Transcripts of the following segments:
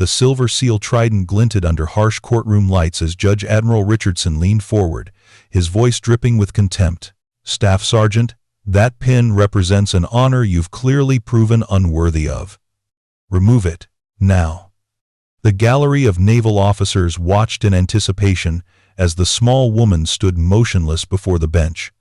The silver SEAL Trident glinted under harsh courtroom lights as Judge Admiral Richardson leaned forward, his voice dripping with contempt. "Staff Sergeant, that pin represents an honor you've clearly proven unworthy of. Remove it, now." The gallery of naval officers watched in anticipation as the small woman stood motionless before the bench,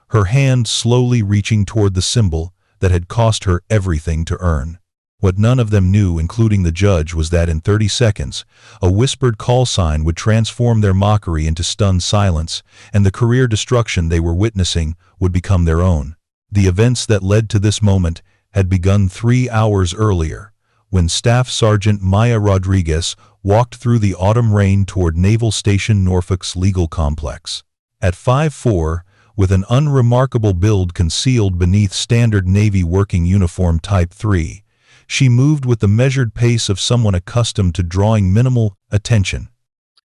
her hand slowly reaching toward the symbol that had cost her everything to earn. What none of them knew, including the judge, was that in 30 seconds, a whispered call sign would transform their mockery into stunned silence, and the career destruction they were witnessing would become their own. The events that led to this moment had begun 3 hours earlier, when Staff Sergeant Maya Rodriguez walked through the autumn rain toward Naval Station Norfolk's legal complex. At 5'4", with an unremarkable build concealed beneath standard Navy working uniform Type 3, she moved with the measured pace of someone accustomed to drawing minimal attention.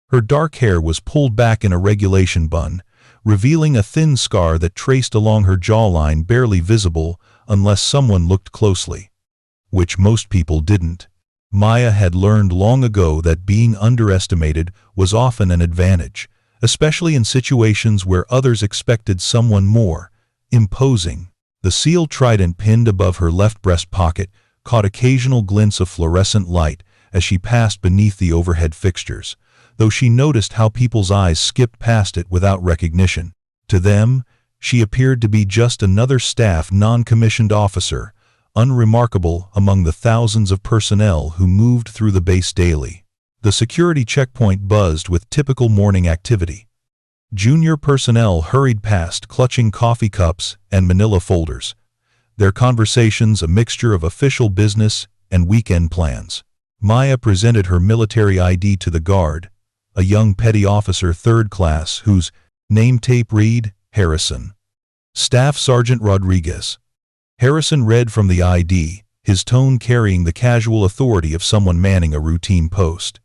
Her dark hair was pulled back in a regulation bun, revealing a thin scar that traced along her jawline, barely visible unless someone looked closely. Which most people didn't. Maya had learned long ago that being underestimated was often an advantage, especially in situations where others expected someone more imposing. The SEAL Trident pinned above her left breast pocket caught occasional glints of fluorescent light as she passed beneath the overhead fixtures, though she noticed how people's eyes skipped past it without recognition. To them, she appeared to be just another staff non-commissioned officer, unremarkable among the thousands of personnel who moved through the base daily. The security checkpoint buzzed with typical morning activity. Junior personnel hurried past, clutching coffee cups and manila folders, their conversations a mixture of official business and weekend plans. Maya presented her military ID to the guard, a young petty officer 3rd class whose name tape read Harrison. Staff Sergeant Rodriguez. Harrison read from the ID, his tone carrying the casual authority of someone manning a routine post.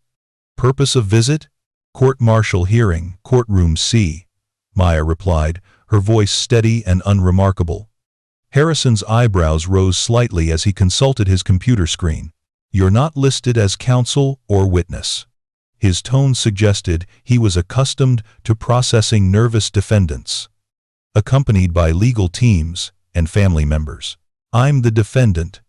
"Purpose of visit? Court-martial hearing, courtroom C," Maya replied, her voice steady and unremarkable. Harrison's eyebrows rose slightly as he consulted his computer screen. "You're not listed as counsel or witness." His tone suggested he was accustomed to processing nervous defendants, accompanied by legal teams and family members. "I'm the defendant."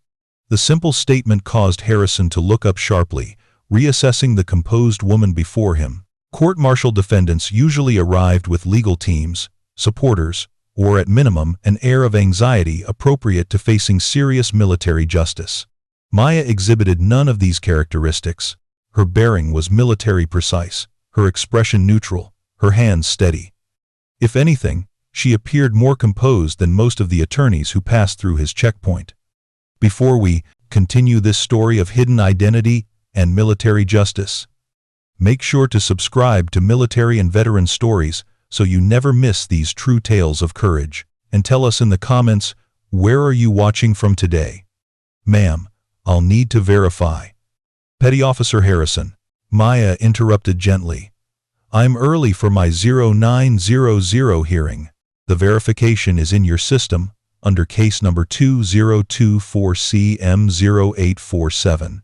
The simple statement caused Harrison to look up sharply, reassessing the composed woman before him. Court-martial defendants usually arrived with legal teams, supporters, or at minimum an air of anxiety appropriate to facing serious military justice. Maya exhibited none of these characteristics. Her bearing was military precise, her expression neutral, her hands steady. If anything, she appeared more composed than most of the attorneys who passed through his checkpoint. Before we continue this story of hidden identity and military justice, make sure to subscribe to Military and Veteran Stories so you never miss these true tales of courage. And tell us in the comments, where are you watching from today? "Ma'am, I'll need to verify." Petty Officer Harrison. Maya interrupted gently. "I'm early for my 0900 hearing. The verification is in your system under case number 2024CM0847.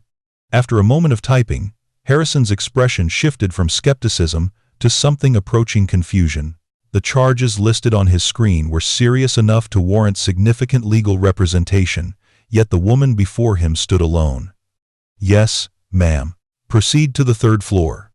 After a moment of typing, Harrison's expression shifted from skepticism to something approaching confusion. The charges listed on his screen were serious enough to warrant significant legal representation, yet the woman before him stood alone. "Yes, ma'am. Proceed to the 3rd floor."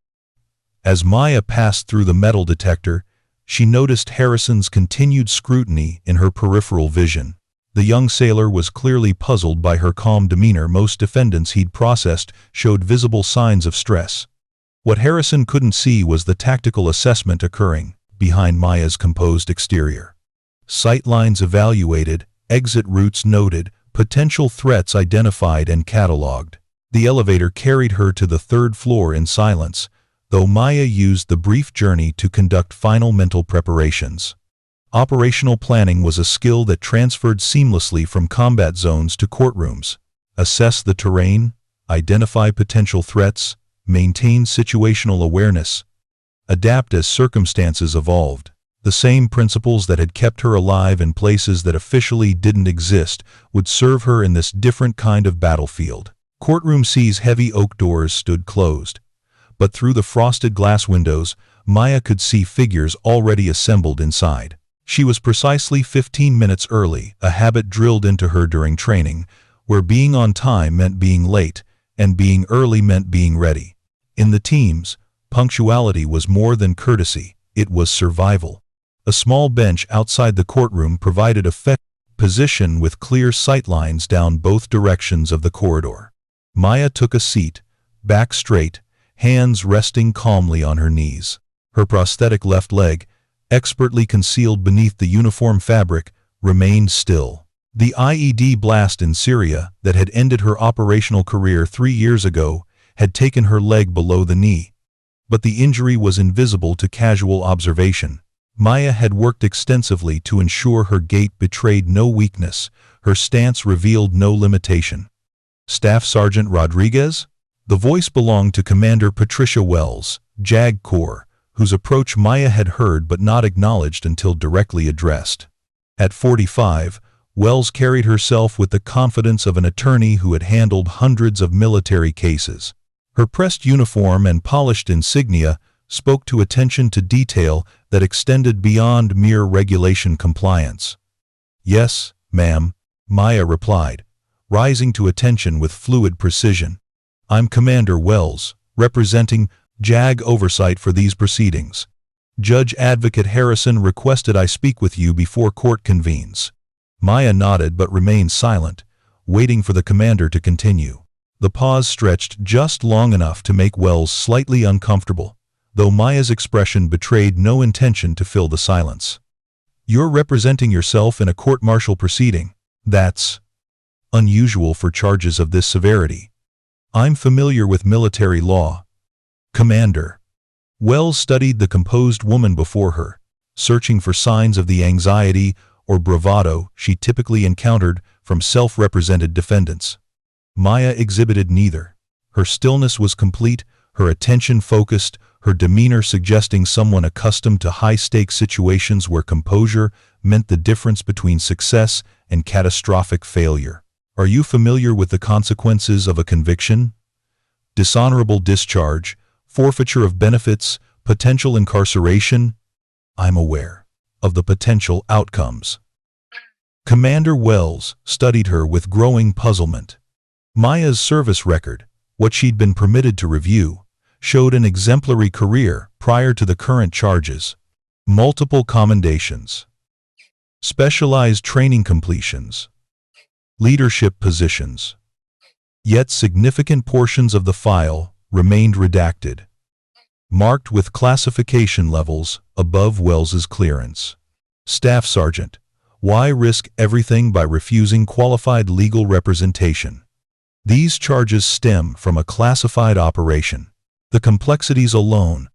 As Maya passed through the metal detector, she noticed Harrison's continued scrutiny in her peripheral vision. The young sailor was clearly puzzled by her calm demeanor. Most defendants he'd processed showed visible signs of stress. What Harrison couldn't see was the tactical assessment occurring behind Maya's composed exterior. Sightlines evaluated, exit routes noted, potential threats identified and cataloged. The elevator carried her to the 3rd floor in silence, though Maya used the brief journey to conduct final mental preparations. Operational planning was a skill that transferred seamlessly from combat zones to courtrooms. Assess the terrain, identify potential threats, maintain situational awareness, adapt as circumstances evolved. The same principles that had kept her alive in places that officially didn't exist would serve her in this different kind of battlefield. Courtroom C's heavy oak doors stood closed, but through the frosted glass windows, Maya could see figures already assembled inside. She was precisely 15 minutes early, a habit drilled into her during training, where being on time meant being late, and being early meant being ready. In the teams, punctuality was more than courtesy, it was survival. A small bench outside the courtroom provided a position with clear sightlines down both directions of the corridor. Maya took a seat, back straight, hands resting calmly on her knees. Her prosthetic left leg, expertly concealed beneath the uniform fabric, remained still. The IED blast in Syria that had ended her operational career 3 years ago had taken her leg below the knee, but the injury was invisible to casual observation. Maya had worked extensively to ensure her gait betrayed no weakness, her stance revealed no limitation. Staff Sergeant Rodriguez? The voice belonged to Commander Patricia Wells, JAG Corps, whose approach Maya had heard but not acknowledged until directly addressed. At 45, Wells carried herself with the confidence of an attorney who had handled hundreds of military cases. Her pressed uniform and polished insignia spoke to attention to detail that extended beyond mere regulation compliance. "Yes, ma'am," Maya replied, rising to attention with fluid precision. "I'm Commander Wells, representing JAG oversight for these proceedings. Judge Advocate Harrison requested I speak with you before court convenes." Maya nodded but remained silent, waiting for the commander to continue. The pause stretched just long enough to make Wells slightly uncomfortable, though Maya's expression betrayed no intention to fill the silence. "You're representing yourself in a court-martial proceeding. That's unusual for charges of this severity. I'm familiar with military law, Commander." Wells studied the composed woman before her, searching for signs of the anxiety or bravado she typically encountered from self-represented defendants. Maya exhibited neither. Her stillness was complete, her attention focused, her demeanor suggesting someone accustomed to high-stakes situations where composure meant the difference between success and catastrophic failure. "Are you familiar with the consequences of a conviction? Dishonorable discharge, forfeiture of benefits, potential incarceration?" "I'm aware of the potential outcomes." Commander Wells studied her with growing puzzlement. Maya's service record, what she'd been permitted to review, showed an exemplary career prior to the current charges. Multiple commendations, specialized training completions, leadership positions. Yet significant portions of the file remained redacted, marked with classification levels above Wells's clearance. Staff Sergeant, why risk everything by refusing qualified legal representation? These charges stem from a classified operation. The complexities alone.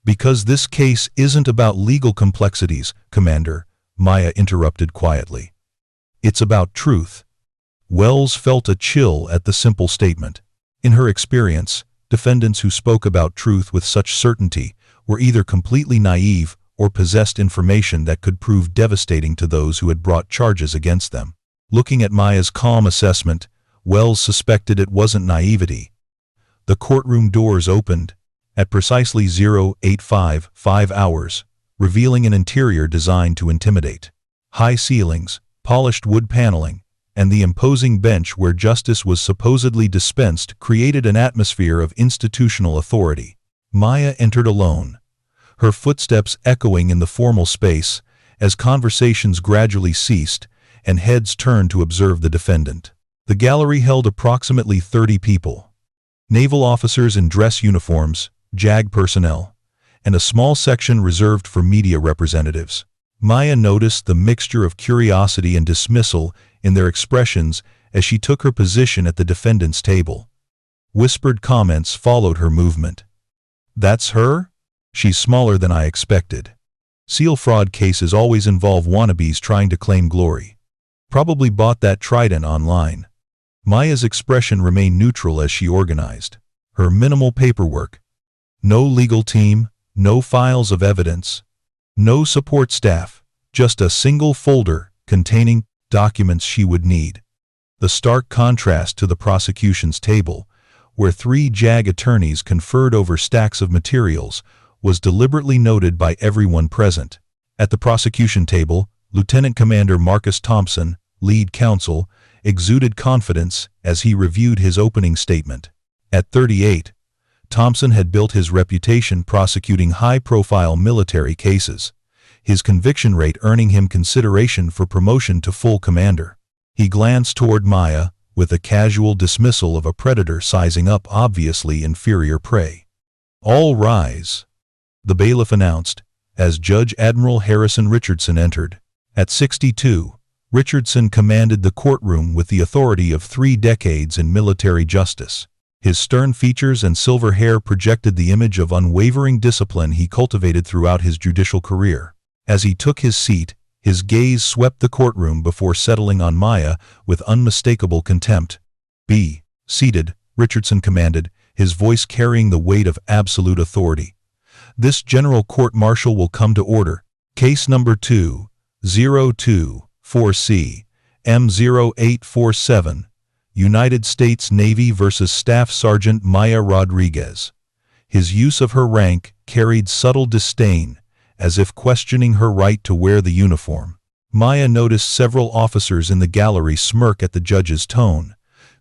Because this case isn't about legal complexities, Commander, Maya interrupted quietly. It's about truth. Wells felt a chill at the simple statement. In her experience, defendants who spoke about truth with such certainty were either completely naive or possessed information that could prove devastating to those who had brought charges against them. Looking at Maya's calm assessment, Wells suspected it wasn't naivety. The courtroom doors opened at precisely 0855 hours, revealing an interior designed to intimidate. High ceilings, polished wood paneling, and the imposing bench where justice was supposedly dispensed created an atmosphere of institutional authority. Maya entered alone, her footsteps echoing in the formal space as conversations gradually ceased and heads turned to observe the defendant. The gallery held approximately 30 people. Naval officers in dress uniforms, JAG personnel, and a small section reserved for media representatives. Maya noticed the mixture of curiosity and dismissal in their expressions as she took her position at the defendant's table. Whispered comments followed her movement. "That's her? She's smaller than I expected. SEAL fraud cases always involve wannabes trying to claim glory. Probably bought that Trident online." Maya's expression remained neutral as she organized. Her minimal paperwork. No legal team, no files of evidence, no support staff, just a single folder containing documents she would need. The stark contrast to the prosecution's table, where 3 JAG attorneys conferred over stacks of materials, was deliberately noted by everyone present. At the prosecution table, Lieutenant Commander Marcus Thompson, lead counsel, exuded confidence as he reviewed his opening statement. At 38, Thompson had built his reputation prosecuting high-profile military cases, his conviction rate earning him consideration for promotion to full commander. He glanced toward Maya with a casual dismissal of a predator sizing up obviously inferior prey. "All rise," the bailiff announced, as Judge Admiral Richardson entered. At 62, Richardson commanded the courtroom with the authority of 3 decades in military justice. His stern features and silver hair projected the image of unwavering discipline he cultivated throughout his judicial career. As he took his seat, his gaze swept the courtroom before settling on Maya with unmistakable contempt. "Be seated," Richardson commanded, his voice carrying the weight of absolute authority. "This general court-martial will come to order. Case number 2-02-4C, M0847, United States Navy versus Staff Sergeant Maya Rodriguez." His use of her rank carried subtle disdain, as if questioning her right to wear the uniform. Maya noticed several officers in the gallery smirk at the judge's tone,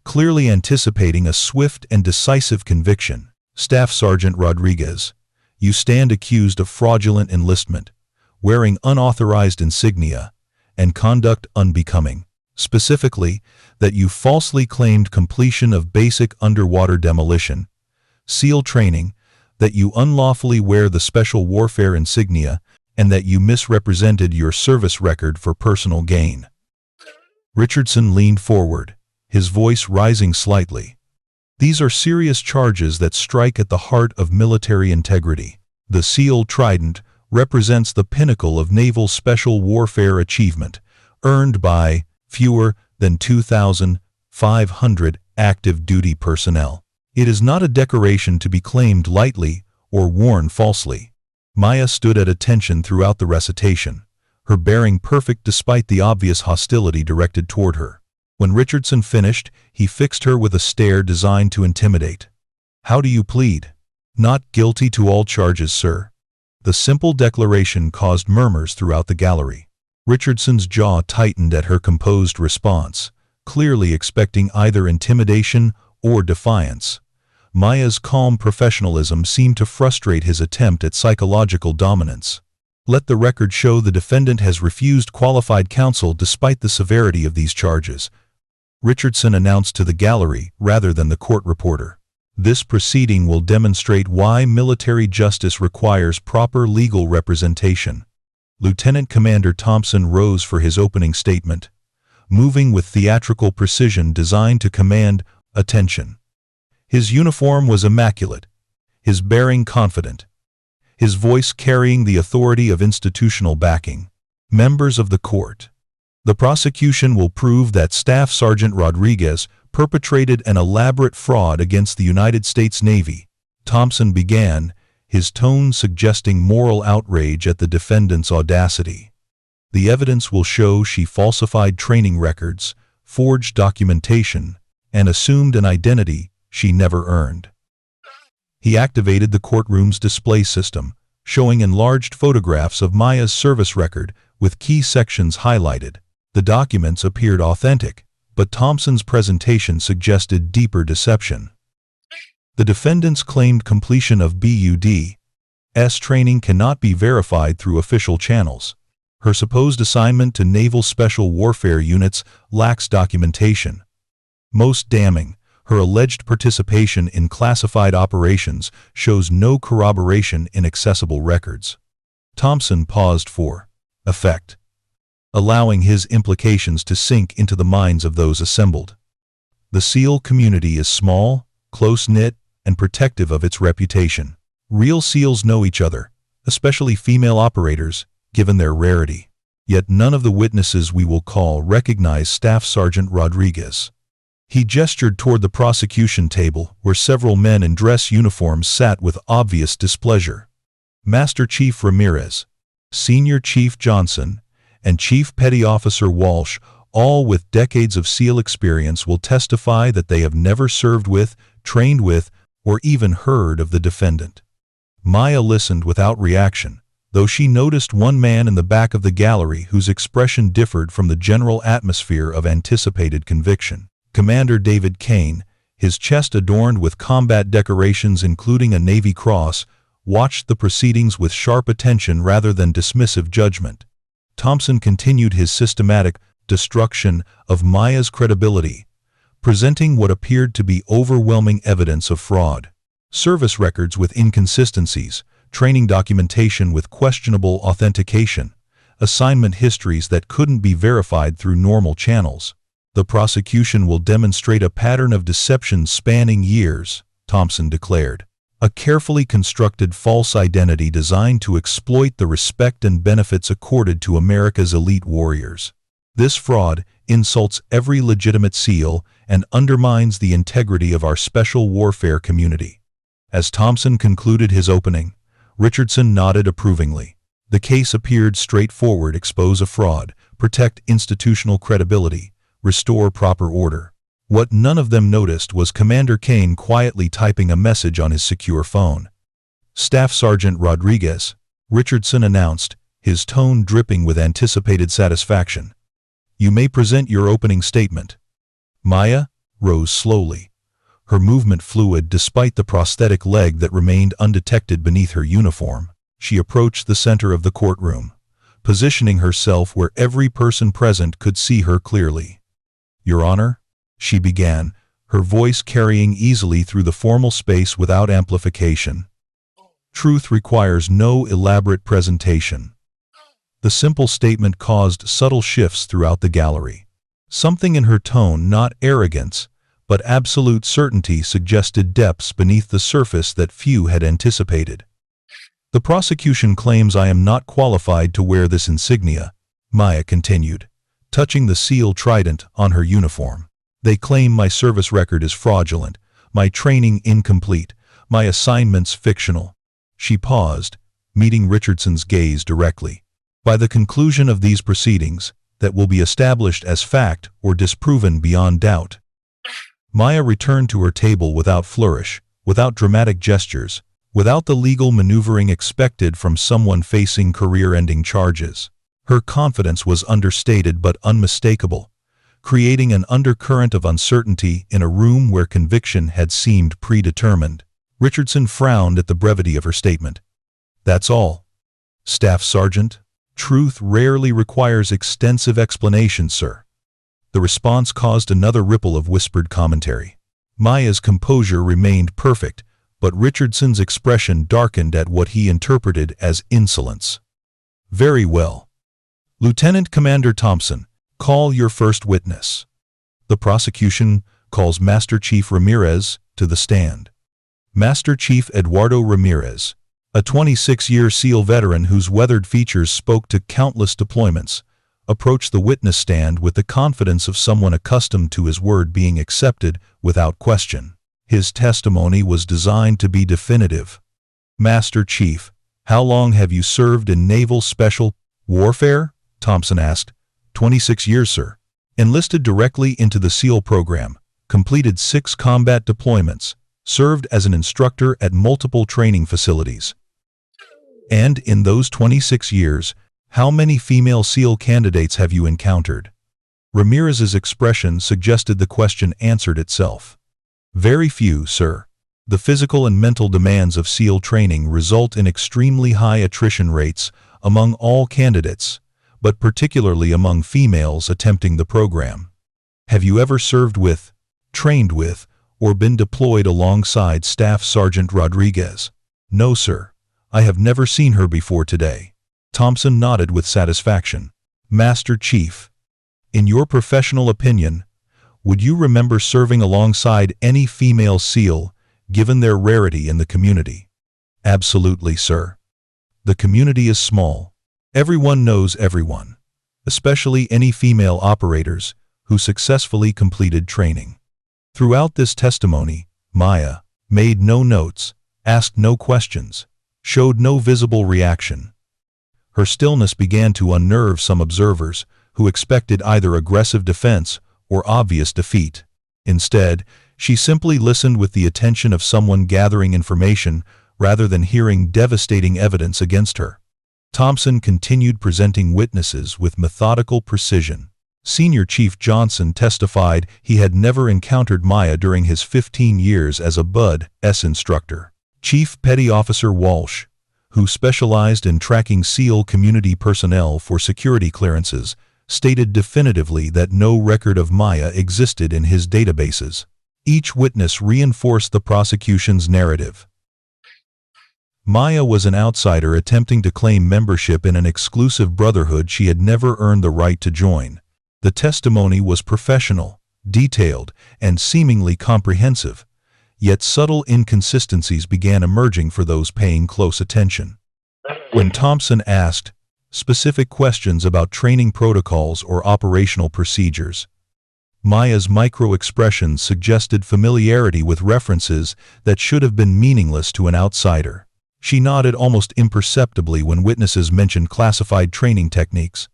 clearly anticipating a swift and decisive conviction. "Staff Sergeant Rodriguez, you stand accused of fraudulent enlistment, wearing unauthorized insignia, and conduct unbecoming. Specifically, that you falsely claimed completion of basic underwater demolition, SEAL training, that you unlawfully wear the special warfare insignia, and that you misrepresented your service record for personal gain." Richardson leaned forward, his voice rising slightly. "These are serious charges that strike at the heart of military integrity. The SEAL Trident represents the pinnacle of naval special warfare achievement, earned by fewer than 2,500 active duty personnel. It is not a decoration to be claimed lightly or worn falsely." Maya stood at attention throughout the recitation, her bearing perfect despite the obvious hostility directed toward her. When Richardson finished, he fixed her with a stare designed to intimidate. "How do you plead?" "Not guilty to all charges, sir." The simple declaration caused murmurs throughout the gallery. Richardson's jaw tightened at her composed response, clearly expecting either intimidation or defiance. Maya's calm professionalism seemed to frustrate his attempt at psychological dominance. "Let the record show the defendant has refused qualified counsel despite the severity of these charges," Richardson announced to the gallery rather than the court reporter. "This proceeding will demonstrate why military justice requires proper legal representation." Lieutenant Commander Thompson rose for his opening statement, moving with theatrical precision designed to command attention. His uniform was immaculate, his bearing confident, his voice carrying the authority of institutional backing. "Members of the court, the prosecution will prove that Staff Sergeant Rodriguez perpetrated an elaborate fraud against the United States Navy," Thompson began, his tone suggesting moral outrage at the defendant's audacity. "The evidence will show she falsified training records, forged documentation, and assumed an identity she never earned." He activated the courtroom's display system, showing enlarged photographs of Maya's service record with key sections highlighted. The documents appeared authentic, but Thompson's presentation suggested deeper deception. The defendant's claimed completion of BUD/S training cannot be verified through official channels. Her supposed assignment to naval special warfare units lacks documentation. Most damning, her alleged participation in classified operations shows no corroboration in accessible records. Thompson paused for effect, allowing his implications to sink into the minds of those assembled. The SEAL community is small, close-knit, and protective of its reputation. Real SEALs know each other, especially female operators, given their rarity. Yet none of the witnesses we will call recognize Staff Sergeant Rodriguez. He gestured toward the prosecution table, where several men in dress uniforms sat with obvious displeasure. Master Chief Ramirez, Senior Chief Johnson, and Chief Petty Officer Walsh all with decades of SEAL experience, will testify that they have never served with, trained with, or even heard of the defendant. Maya listened without reaction, though she noticed one man in the back of the gallery whose expression differed from the general atmosphere of anticipated conviction. Commander David Kane, his chest adorned with combat decorations including a Navy Cross, watched the proceedings with sharp attention rather than dismissive judgment. Thompson continued his systematic destruction of Maya's credibility, presenting what appeared to be overwhelming evidence of fraud. Service records with inconsistencies, training documentation with questionable authentication, assignment histories that couldn't be verified through normal channels. The prosecution will demonstrate a pattern of deception spanning years, Thompson declared. A carefully constructed false identity designed to exploit the respect and benefits accorded to America's elite warriors. This fraud insults every legitimate SEAL and undermines the integrity of our special warfare community. As Thompson concluded his opening, Richardson nodded approvingly. The case appeared straightforward: expose a fraud, protect institutional credibility, restore proper order. What none of them noticed was Commander Kane quietly typing a message on his secure phone. Staff Sergeant Rodriguez, Richardson announced, his tone dripping with anticipated satisfaction. You may present your opening statement. Maya rose slowly, her movement fluid despite the prosthetic leg that remained undetected beneath her uniform. She approached the center of the courtroom, positioning herself where every person present could see her clearly. Your Honor, she began, her voice carrying easily through the formal space without amplification. Truth requires no elaborate presentation. The simple statement caused subtle shifts throughout the gallery. Something in her tone, not arrogance, but absolute certainty, suggested depths beneath the surface that few had anticipated. The prosecution claims I am not qualified to wear this insignia, Maya continued, touching the SEAL Trident on her uniform. They claim my service record is fraudulent, my training incomplete, my assignments fictional. She paused, meeting Richardson's gaze directly. By the conclusion of these proceedings, that will be established as fact or disproven beyond doubt. Maya returned to her table without flourish, without dramatic gestures, without the legal maneuvering expected from someone facing career-ending charges. Her confidence was understated but unmistakable, creating an undercurrent of uncertainty in a room where conviction had seemed predetermined. Richardson frowned at the brevity of her statement. That's all, Staff Sergeant. Truth rarely requires extensive explanation, sir. The response caused another ripple of whispered commentary. Maya's composure remained perfect, but Richardson's expression darkened at what he interpreted as insolence. Very well. Lieutenant Commander Thompson, call your first witness. The prosecution calls Master Chief Ramirez to the stand. Master Chief Eduardo Ramirez, a 26-year SEAL veteran whose weathered features spoke to countless deployments, approached the witness stand with the confidence of someone accustomed to his word being accepted without question. His testimony was designed to be definitive. Master Chief, how long have you served in naval special warfare? Thompson asked. 26 years, sir. Enlisted directly into the SEAL program, completed 6 combat deployments, served as an instructor at multiple training facilities. And in those 26 years, how many female SEAL candidates have you encountered? Ramirez's expression suggested the question answered itself. Very few, sir. The physical and mental demands of SEAL training result in extremely high attrition rates among all candidates, but particularly among females attempting the program. Have you ever served with, trained with, or been deployed alongside Staff Sergeant Rodriguez? No, sir. I have never seen her before today. Thompson nodded with satisfaction. Master Chief, in your professional opinion, would you remember serving alongside any female SEAL, given their rarity in the community? Absolutely, sir. The community is small. Everyone knows everyone, especially any female operators who successfully completed training. Throughout this testimony, Maya made no notes, asked no questions, showed no visible reaction. Her stillness began to unnerve some observers who expected either aggressive defense or obvious defeat. Instead, she simply listened with the attention of someone gathering information rather than hearing devastating evidence against her. Thompson continued presenting witnesses with methodical precision. Senior Chief Johnson testified he had never encountered Maya during his 15 years as a BUD/S instructor. Chief Petty Officer Walsh, who specialized in tracking SEAL community personnel for security clearances, stated definitively that no record of Maya existed in his databases. Each witness reinforced the prosecution's narrative. Maya was an outsider attempting to claim membership in an exclusive brotherhood she had never earned the right to join. The testimony was professional, detailed, and seemingly comprehensive, yet subtle inconsistencies began emerging for those paying close attention. When Thompson asked specific questions about training protocols or operational procedures, Maya's micro-expressions suggested familiarity with references that should have been meaningless to an outsider. She nodded almost imperceptibly when witnesses mentioned classified training techniques,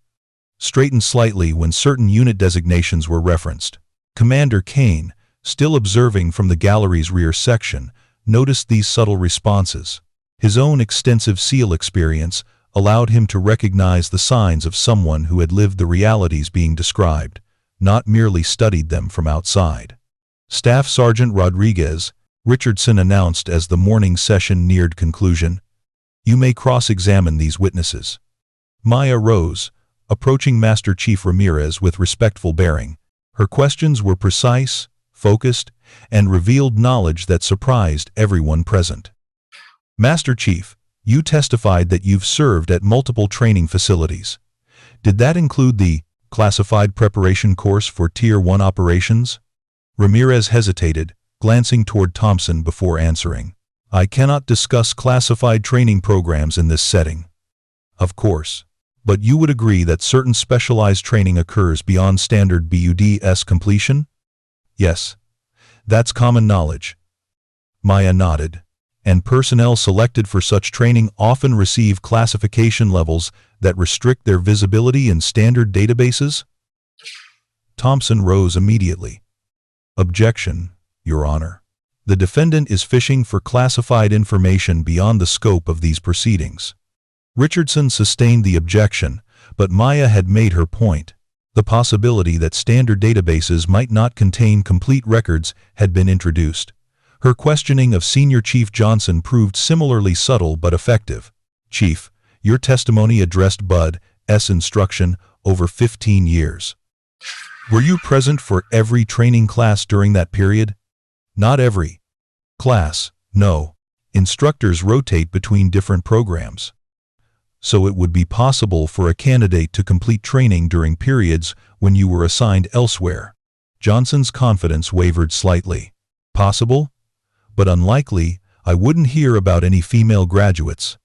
straightened slightly when certain unit designations were referenced. Commander Kane, still observing from the gallery's rear section, noticed these subtle responses. His own extensive SEAL experience allowed him to recognize the signs of someone who had lived the realities being described, not merely studied them from outside. Staff Sergeant Rodriguez Richardson announced as the morning session neared conclusion, "You may cross-examine these witnesses." Maya rose, approaching Master Chief Ramirez with respectful bearing. Her questions were precise, focused, and revealed knowledge that surprised everyone present. "Master Chief, you testified that you've served at multiple training facilities. Did that include the classified preparation course for Tier 1 operations?" Ramirez hesitated, glancing toward Thompson before answering. "I cannot discuss classified training programs in this setting." "Of course. But you would agree that certain specialized training occurs beyond standard BUD/S completion?" "Yes. That's common knowledge." Maya nodded. "And personnel selected for such training often receive classification levels that restrict their visibility in standard databases?" Thompson rose immediately. "Objection, Your Honor. The defendant is fishing for classified information beyond the scope of these proceedings." Richardson sustained the objection, but Maya had made her point. The possibility that standard databases might not contain complete records had been introduced. Her questioning of Senior Chief Johnson proved similarly subtle but effective. "Chief, your testimony addressed BUD/S instruction over 15 years. Were you present for every training class during that period?" "Not every class, no. Instructors rotate between different programs. So it would be possible for a candidate to complete training during periods when you were assigned elsewhere." Johnson's confidence wavered slightly. "Possible? But unlikely. I wouldn't hear about any female graduates.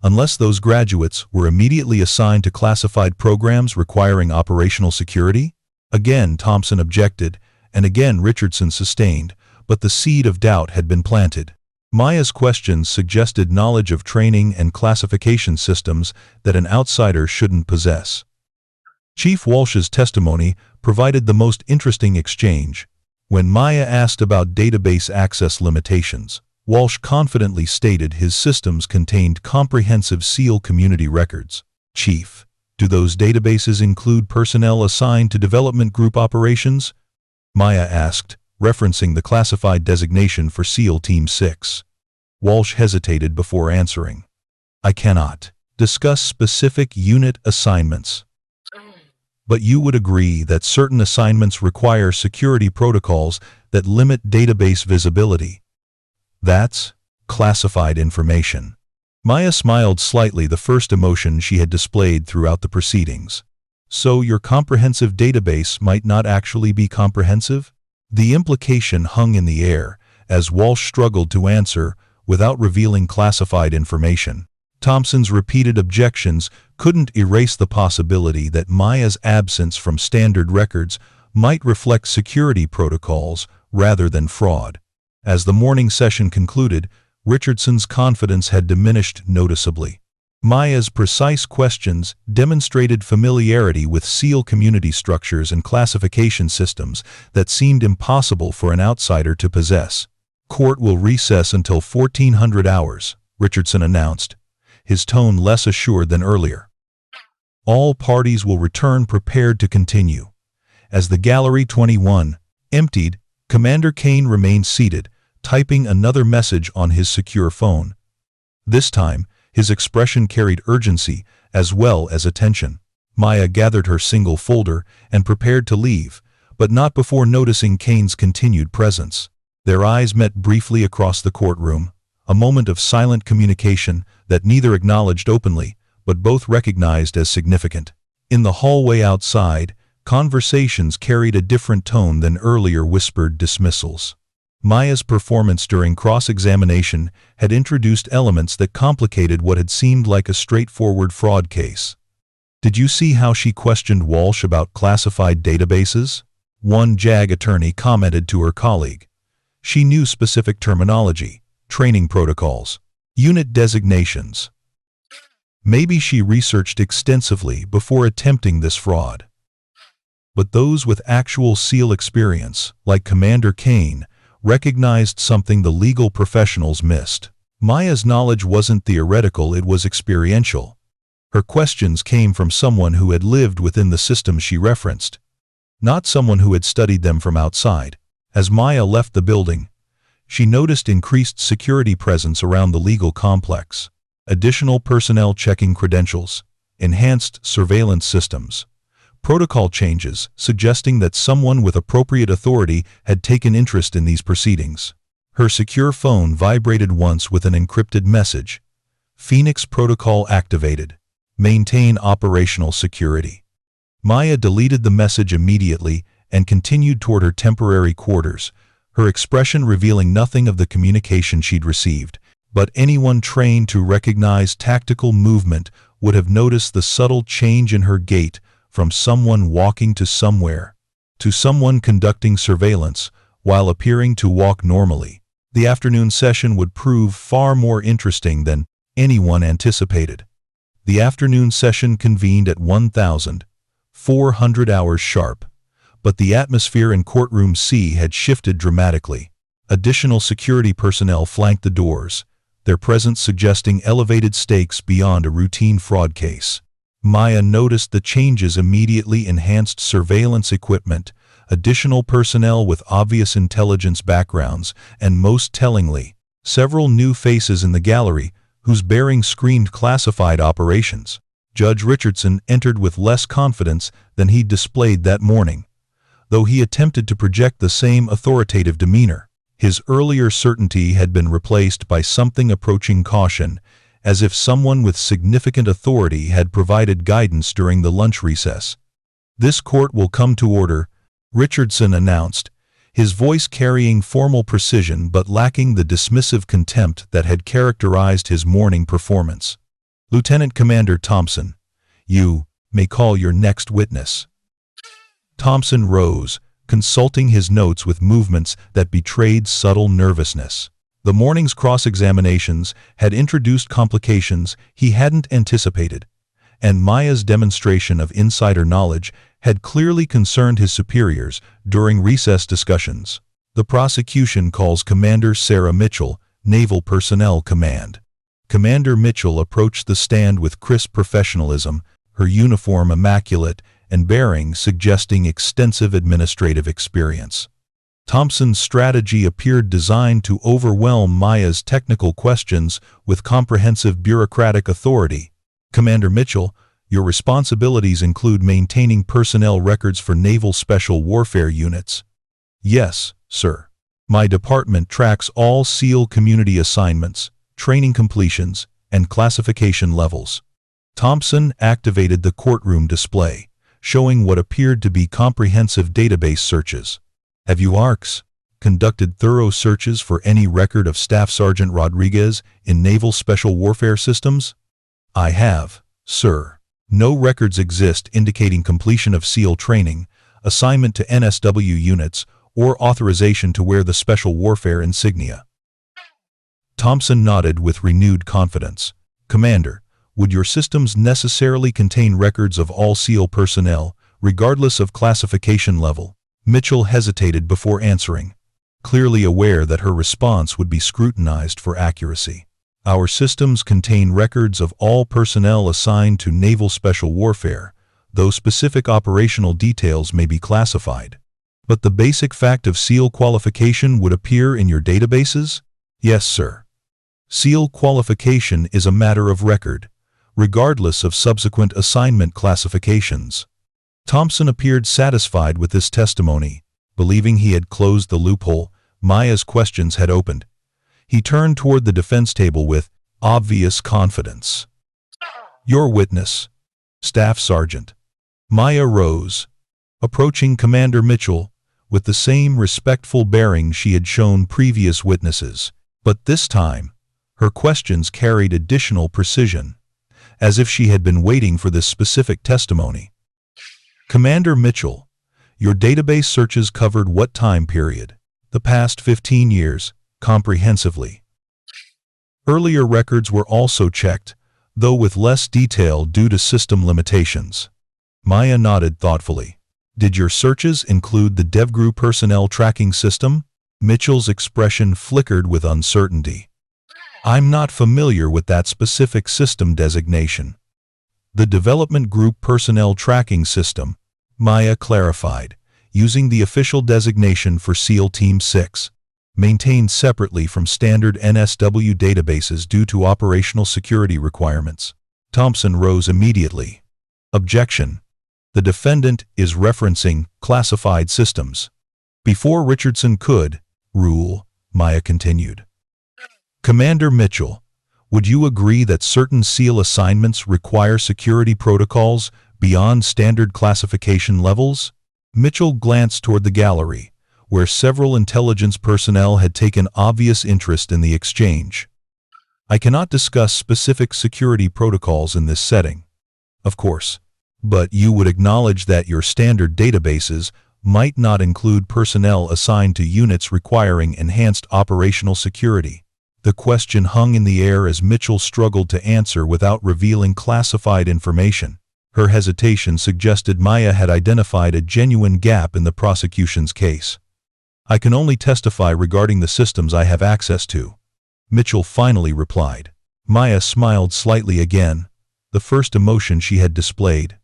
Unless those graduates were immediately assigned to classified programs requiring operational security?" Again Thompson objected, and again Richardson sustained, but the seed of doubt had been planted. Maya's questions suggested knowledge of training and classification systems that an outsider shouldn't possess. Chief Walsh's testimony provided the most interesting exchange. When Maya asked about database access limitations, Walsh confidently stated his systems contained comprehensive SEAL community records. "Chief, do those databases include personnel assigned to development group operations?" Maya asked, referencing the classified designation for SEAL Team 6. Walsh hesitated before answering. "I cannot discuss specific unit assignments. But you would agree that certain assignments require security protocols that limit database visibility. That's classified information." Maya smiled slightly, the first emotion she had displayed throughout the proceedings. "So your comprehensive database might not actually be comprehensive?" The implication hung in the air, as Walsh struggled to answer without revealing classified information. Thompson's repeated objections couldn't erase the possibility that Maya's absence from standard records might reflect security protocols rather than fraud. As the morning session concluded, Richardson's confidence had diminished noticeably. Maya's precise questions demonstrated familiarity with SEAL community structures and classification systems that seemed impossible for an outsider to possess. "Court will recess until 1400 hours, Richardson announced, his tone less assured than earlier. All parties will return prepared to continue. As the Gallery 21 emptied, Commander Kane remained seated, typing another message on his secure phone. This time, his expression carried urgency as well as attention. Maya gathered her single folder and prepared to leave, but not before noticing Kane's continued presence. Their eyes met briefly across the courtroom, a moment of silent communication that neither acknowledged openly, but both recognized as significant. In the hallway outside, conversations carried a different tone than earlier whispered dismissals. Maya's performance during cross-examination had introduced elements that complicated what had seemed like a straightforward fraud case. "Did you see how she questioned Walsh about classified databases?" one JAG attorney commented to her colleague. "She knew specific terminology, training protocols, unit designations. Maybe she researched extensively before attempting this fraud." But those with actual SEAL experience, like Commander Kane, recognized something the legal professionals missed. Maya's knowledge wasn't theoretical, it was experiential. Her questions came from someone who had lived within the systems she referenced, not someone who had studied them from outside. As Maya left the building, she noticed increased security presence around the legal complex. Additional personnel checking credentials, enhanced surveillance systems, protocol changes suggesting that someone with appropriate authority had taken interest in these proceedings. Her secure phone vibrated once with an encrypted message. "Phoenix Protocol activated. Maintain operational security." Maya deleted the message immediately and continued toward her temporary quarters, her expression revealing nothing of the communication she'd received. But anyone trained to recognize tactical movement would have noticed the subtle change in her gait, from someone walking to somewhere, to someone conducting surveillance while appearing to walk normally. The afternoon session would prove far more interesting than anyone anticipated. The afternoon session convened at 1,400 hours sharp, but the atmosphere in courtroom C had shifted dramatically. Additional security personnel flanked the doors, their presence suggesting elevated stakes beyond a routine fraud case. Maya noticed the changes immediately: enhanced surveillance equipment, additional personnel with obvious intelligence backgrounds, and most tellingly, several new faces in the gallery whose bearing screamed classified operations. Judge Richardson entered with less confidence than he'd displayed that morning, though he attempted to project the same authoritative demeanor. His earlier certainty had been replaced by something approaching caution, as if someone with significant authority had provided guidance during the lunch recess. "This court will come to order," Richardson announced, his voice carrying formal precision but lacking the dismissive contempt that had characterized his morning performance. "Lieutenant Commander Thompson, you may call your next witness." Thompson rose, consulting his notes with movements that betrayed subtle nervousness. The morning's cross-examinations had introduced complications he hadn't anticipated, and Maya's demonstration of insider knowledge had clearly concerned his superiors during recess discussions. "The prosecution calls Commander Sarah Mitchell, Naval Personnel Command." Commander Mitchell approached the stand with crisp professionalism, her uniform immaculate and bearing suggesting extensive administrative experience. Thompson's strategy appeared designed to overwhelm Maya's technical questions with comprehensive bureaucratic authority. "Commander Mitchell, your responsibilities include maintaining personnel records for Naval Special Warfare units." "Yes, sir. My department tracks all SEAL community assignments, training completions, and classification levels." Thompson activated the courtroom display, showing what appeared to be comprehensive database searches. "Have you conducted thorough searches for any record of Staff Sergeant Rodriguez in Naval Special Warfare Systems?" "I have, sir. No records exist indicating completion of SEAL training, assignment to NSW units, or authorization to wear the Special Warfare insignia." Thompson nodded with renewed confidence. "Commander, Would your systems necessarily contain records of all SEAL personnel, regardless of classification level? Mitchell hesitated before answering, clearly aware that her response would be scrutinized for accuracy. Our systems contain records of all personnel assigned to naval special warfare, though specific operational details may be classified. But the basic fact of SEAL qualification would appear in your databases? Yes, sir. SEAL qualification is a matter of record, regardless of subsequent assignment classifications. Thompson appeared satisfied with this testimony. Believing he had closed the loophole, Maya's questions had opened. He turned toward the defense table with obvious confidence. Your witness, Staff Sergeant. Maya rose, approaching Commander Mitchell with the same respectful bearing she had shown previous witnesses, but this time, her questions carried additional precision, as if she had been waiting for this specific testimony. Commander Mitchell, your database searches covered what time period? The past 15 years, comprehensively. Earlier records were also checked, though with less detail due to system limitations. Maya nodded thoughtfully. Did your searches include the DevGru personnel tracking system? Mitchell's expression flickered with uncertainty. I'm not familiar with that specific system designation. The Development Group Personnel Tracking System, Maya clarified, using the official designation for SEAL Team 6, maintained separately from standard NSW databases due to operational security requirements. Thompson rose immediately. Objection. The defendant is referencing classified systems. Before Richardson could rule, Maya continued. Commander Mitchell, would you agree that certain SEAL assignments require security protocols beyond standard classification levels? Mitchell glanced toward the gallery, where several intelligence personnel had taken obvious interest in the exchange. I cannot discuss specific security protocols in this setting, of course, but you would acknowledge that your standard databases might not include personnel assigned to units requiring enhanced operational security. The question hung in the air as Mitchell struggled to answer without revealing classified information. Her hesitation suggested Maya had identified a genuine gap in the prosecution's case. I can only testify regarding the systems I have access to, Mitchell finally replied. Maya smiled slightly again, the first emotion she had displayed.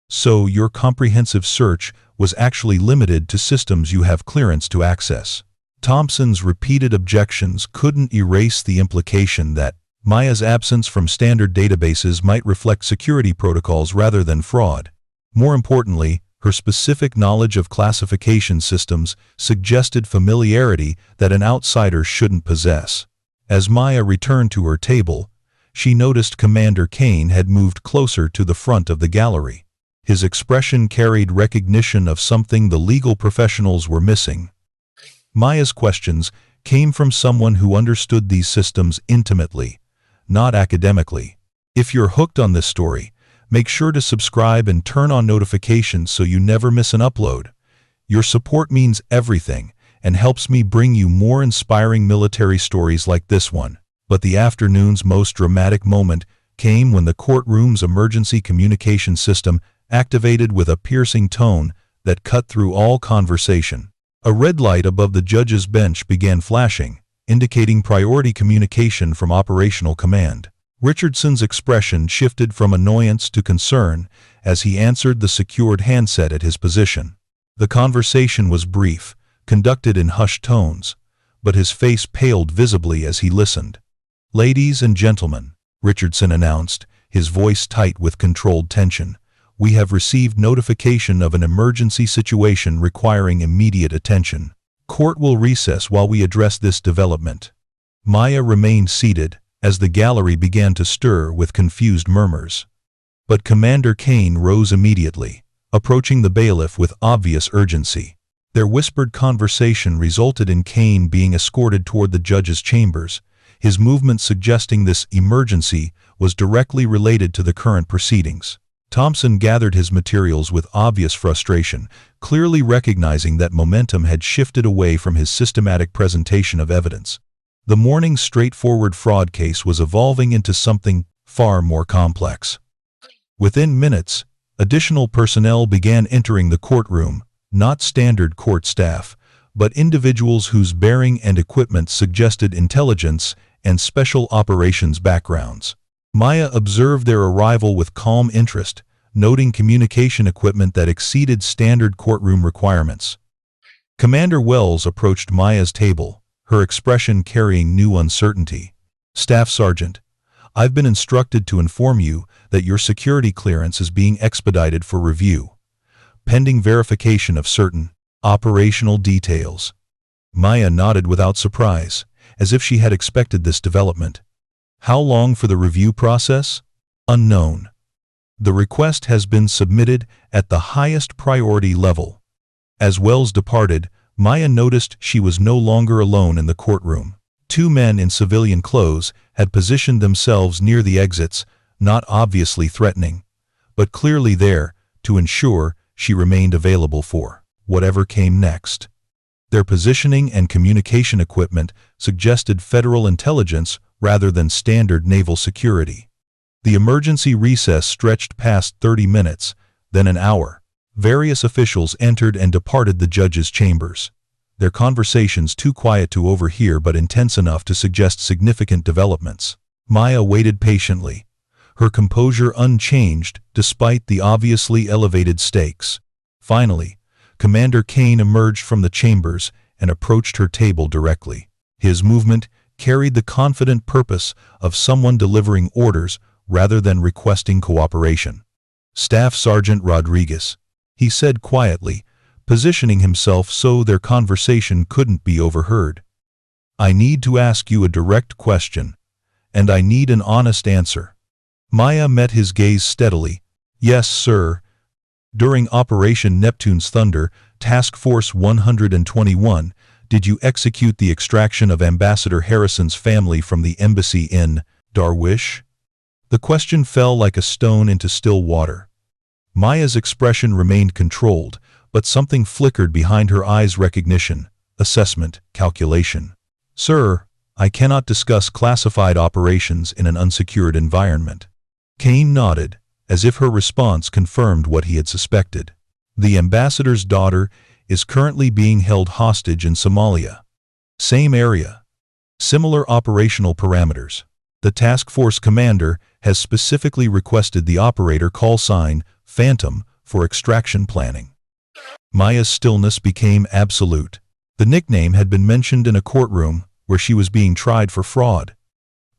So your comprehensive search was actually limited to systems you have clearance to access. Thompson's repeated objections couldn't erase the implication that Maya's absence from standard databases might reflect security protocols rather than fraud. More importantly, her specific knowledge of classification systems suggested familiarity that an outsider shouldn't possess. As Maya returned to her table, she noticed Commander Kane had moved closer to the front of the gallery. His expression carried recognition of something the legal professionals were missing. Maya's questions came from someone who understood these systems intimately, not academically. If you're hooked on this story, make sure to subscribe and turn on notifications so you never miss an upload. Your support means everything and helps me bring you more inspiring military stories like this one. But the afternoon's most dramatic moment came when the courtroom's emergency communication system activated with a piercing tone that cut through all conversation. A red light above the judge's bench began flashing, indicating priority communication from operational command. Richardson's expression shifted from annoyance to concern as he answered the secured handset at his position. The conversation was brief, conducted in hushed tones, but his face paled visibly as he listened. "Ladies and gentlemen," Richardson announced, his voice tight with controlled tension, "we have received notification of an emergency situation requiring immediate attention. Court will recess while we address this development." Maya remained seated as the gallery began to stir with confused murmurs. But Commander Kane rose immediately, approaching the bailiff with obvious urgency. Their whispered conversation resulted in Kane being escorted toward the judge's chambers, his movement suggesting this emergency was directly related to the current proceedings. Thompson gathered his materials with obvious frustration, clearly recognizing that momentum had shifted away from his systematic presentation of evidence. The morning's straightforward fraud case was evolving into something far more complex. Within minutes, additional personnel began entering the courtroom, not standard court staff, but individuals whose bearing and equipment suggested intelligence and special operations backgrounds. Maya observed their arrival with calm interest, noting communication equipment that exceeded standard courtroom requirements. Commander Wells approached Maya's table, her expression carrying new uncertainty. "Staff Sergeant, I've been instructed to inform you that your security clearance is being expedited for review, pending verification of certain operational details." Maya nodded without surprise, as if she had expected this development. "How long for the review process?" "Unknown. The request has been submitted at the highest priority level." As Wells departed, Maya noticed she was no longer alone in the courtroom. Two men in civilian clothes had positioned themselves near the exits, not obviously threatening, but clearly there to ensure she remained available for whatever came next. Their positioning and communication equipment suggested federal intelligence rather than standard naval security. The emergency recess stretched past 30 minutes, then an hour. Various officials entered and departed the judge's chambers, their conversations too quiet to overhear but intense enough to suggest significant developments. Maya waited patiently, her composure unchanged despite the obviously elevated stakes. Finally, Commander Kane emerged from the chambers and approached her table directly. His movement carried the confident purpose of someone delivering orders rather than requesting cooperation. "Staff Sergeant Rodriguez," he said quietly, positioning himself so their conversation couldn't be overheard. "I need to ask you a direct question, and I need an honest answer." Maya met his gaze steadily. "Yes, sir. During Operation Neptune's Thunder, Task Force 121, did you execute the extraction of Ambassador Harrison's family from the embassy in Darwish?" The question fell like a stone into still water. Maya's expression remained controlled, but something flickered behind her eyes: recognition, assessment, calculation. "Sir, I cannot discuss classified operations in an unsecured environment." Kane nodded, as if her response confirmed what he had suspected. "The ambassador's daughter is currently being held hostage in Somalia. Same area. Similar operational parameters. The task force commander has specifically requested the operator call sign Phantom for extraction planning." Maya's stillness became absolute. The nickname had been mentioned in a courtroom where she was being tried for fraud,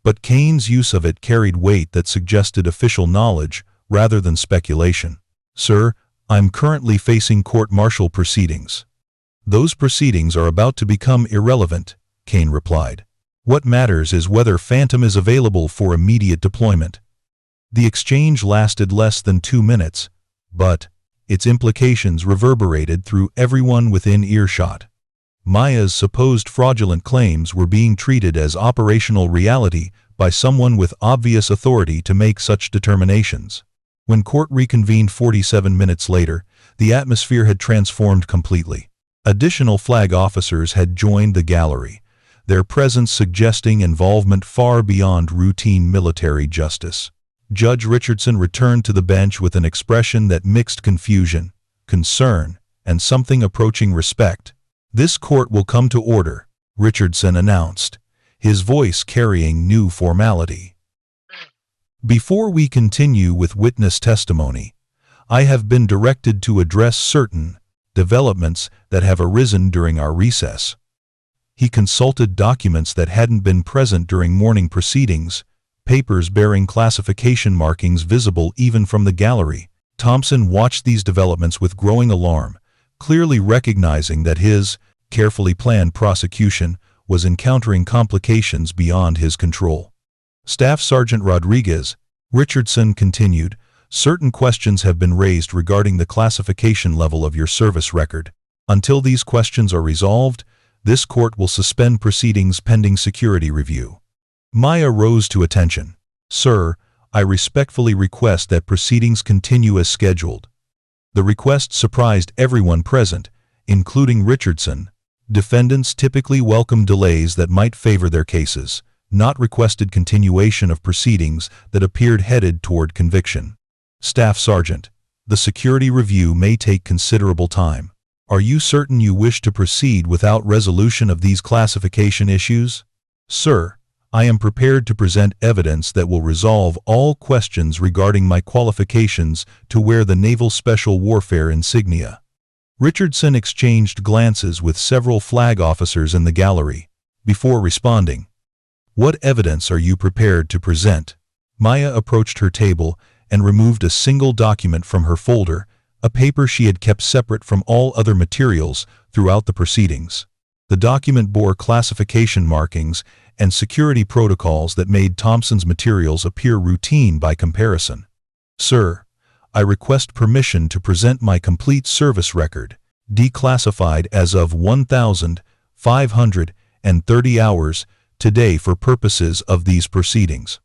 but Kane's use of it carried weight that suggested official knowledge rather than speculation. "Sir, I'm currently facing court-martial proceedings." "Those proceedings are about to become irrelevant," Kane replied. "What matters is whether Phantom is available for immediate deployment." The exchange lasted less than 2 minutes, but its implications reverberated through everyone within earshot. Maya's supposed fraudulent claims were being treated as operational reality by someone with obvious authority to make such determinations. When court reconvened 47 minutes later, the atmosphere had transformed completely. Additional flag officers had joined the gallery, their presence suggesting involvement far beyond routine military justice. Judge Richardson returned to the bench with an expression that mixed confusion, concern, and something approaching respect. "This court will come to order," Richardson announced, his voice carrying new formality. "Before we continue with witness testimony, I have been directed to address certain developments that have arisen during our recess." He consulted documents that hadn't been present during morning proceedings, papers bearing classification markings visible even from the gallery. Thompson watched these developments with growing alarm, clearly recognizing that his carefully planned prosecution was encountering complications beyond his control. "Staff Sergeant Rodriguez," Richardson continued, "certain questions have been raised regarding the classification level of your service record. Until these questions are resolved, this court will suspend proceedings pending security review." Maya rose to attention. "Sir, I respectfully request that proceedings continue as scheduled." The request surprised everyone present, including Richardson. Defendants typically welcome delays that might favor their cases, not requested continuation of proceedings that appeared headed toward conviction. Staff Sergeant, the security review may take considerable time. Are you certain you wish to proceed without resolution of these classification issues? Sir, I am prepared to present evidence that will resolve all questions regarding my qualifications to wear the Naval Special Warfare insignia. Richardson exchanged glances with several flag officers in the gallery before responding. What evidence are you prepared to present? Maya approached her table and removed a single document from her folder, a paper she had kept separate from all other materials throughout the proceedings. The document bore classification markings and security protocols that made Thompson's materials appear routine by comparison. Sir, I request permission to present my complete service record, declassified as of 1,530 hours today for purposes of these proceedings.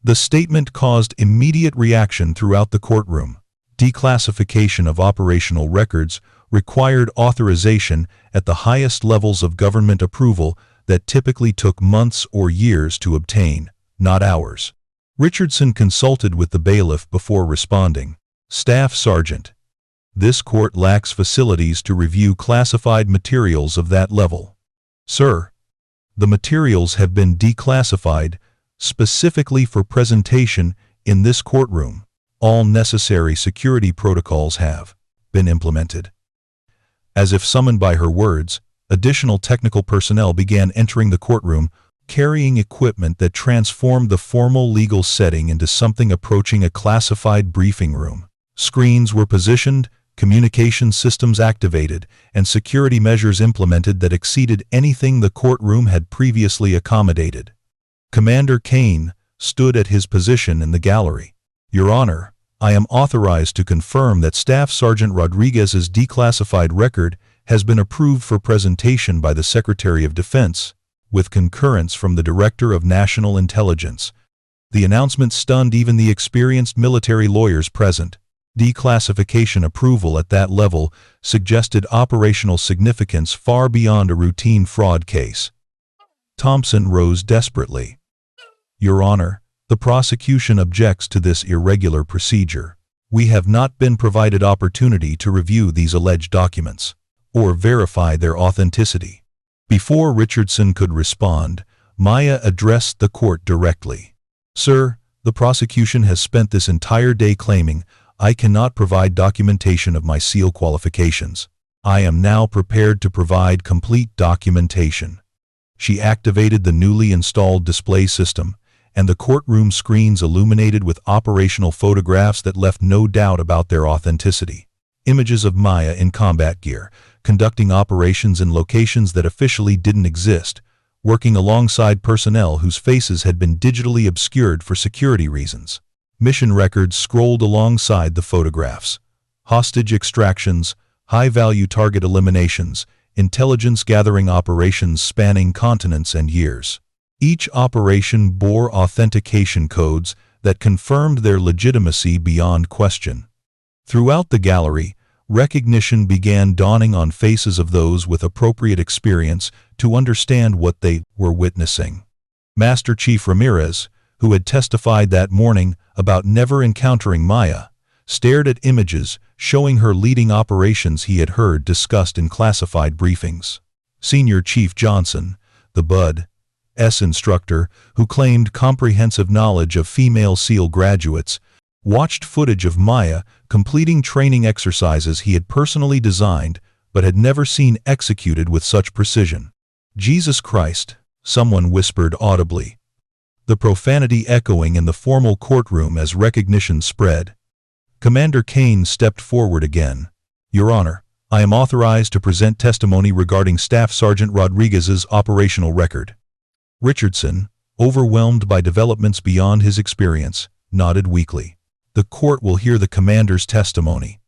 The statement caused immediate reaction throughout the courtroom. Declassification of operational records required authorization at the highest levels of government approval that typically took months or years to obtain, not hours. Richardson consulted with the bailiff before responding. Staff Sergeant, this court lacks facilities to review classified materials of that level. Sir, the materials have been declassified specifically for presentation in this courtroom. All necessary security protocols have been implemented. As if summoned by her words, additional technical personnel began entering the courtroom, carrying equipment that transformed the formal legal setting into something approaching a classified briefing room. Screens were positioned, communication systems activated, and security measures implemented that exceeded anything the courtroom had previously accommodated. Commander Kane stood at his position in the gallery. Your Honor, I am authorized to confirm that Staff Sergeant Rodriguez's declassified record has been approved for presentation by the Secretary of Defense, with concurrence from the Director of National Intelligence. The announcement stunned even the experienced military lawyers present. Declassification approval at that level suggested operational significance far beyond a routine fraud case. Thompson rose desperately. Your Honor, the prosecution objects to this irregular procedure. We have not been provided opportunity to review these alleged documents or verify their authenticity. Before Richardson could respond, Maya addressed the court directly. Sir, the prosecution has spent this entire day claiming I cannot provide documentation of my SEAL qualifications. I am now prepared to provide complete documentation. She activated the newly installed display system, and the courtroom screens illuminated with operational photographs that left no doubt about their authenticity. Images of Maya in combat gear, conducting operations in locations that officially didn't exist, working alongside personnel whose faces had been digitally obscured for security reasons. Mission records scrolled alongside the photographs. Hostage extractions, high-value target eliminations, intelligence-gathering operations spanning continents and years. Each operation bore authentication codes that confirmed their legitimacy beyond question. Throughout the gallery, recognition began dawning on faces of those with appropriate experience to understand what they were witnessing. Master Chief Ramirez, who had testified that morning about never encountering Maya, stared at images showing her leading operations he had heard discussed in classified briefings. Senior Chief Johnson, the Bud.S instructor who claimed comprehensive knowledge of female SEAL graduates, watched footage of Maya completing training exercises he had personally designed but had never seen executed with such precision. Jesus Christ, someone whispered audibly, the profanity echoing in the formal courtroom as recognition spread. Commander Kane stepped forward again. Your Honor, I am authorized to present testimony regarding Staff Sergeant Rodriguez's operational record. Richardson, overwhelmed by developments beyond his experience, nodded weakly. The court will hear the commander's testimony.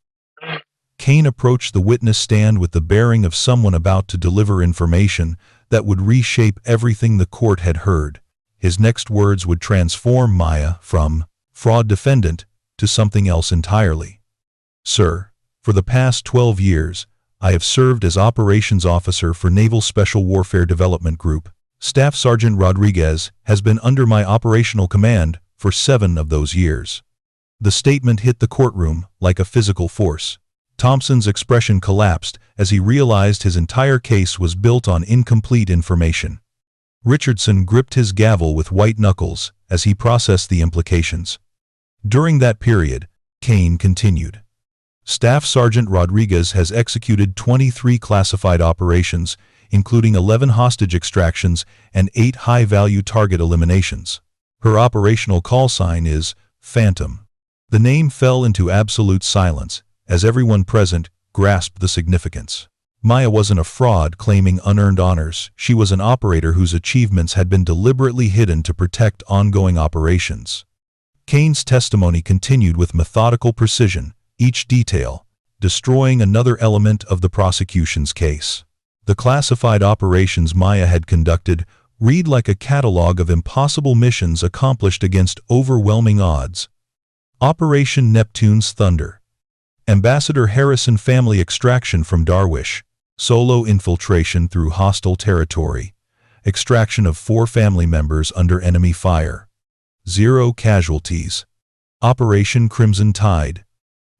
Kane approached the witness stand with the bearing of someone about to deliver information that would reshape everything the court had heard. His next words would transform Maya from fraud defendant to something else entirely. Sir, for the past 12 years, I have served as operations officer for Naval Special Warfare Development Group, Staff Sergeant Rodriguez has been under my operational command for 7 of those years. The statement hit the courtroom like a physical force. Thompson's expression collapsed as he realized his entire case was built on incomplete information. Richardson gripped his gavel with white knuckles as he processed the implications. During that period, Kane continued. Staff Sergeant Rodriguez has executed 23 classified operations, including 11 hostage extractions and 8 high-value target eliminations. Her operational call sign is Phantom. The name fell into absolute silence as everyone present grasped the significance. Maya wasn't a fraud claiming unearned honors. She was an operator whose achievements had been deliberately hidden to protect ongoing operations. Kane's testimony continued with methodical precision, each detail destroying another element of the prosecution's case. The classified operations Maya had conducted read like a catalog of impossible missions accomplished against overwhelming odds. Operation Neptune's Thunder. Ambassador Harrison family extraction from Darwish. Solo infiltration through hostile territory. Extraction of 4 family members under enemy fire. 0 casualties. Operation Crimson Tide.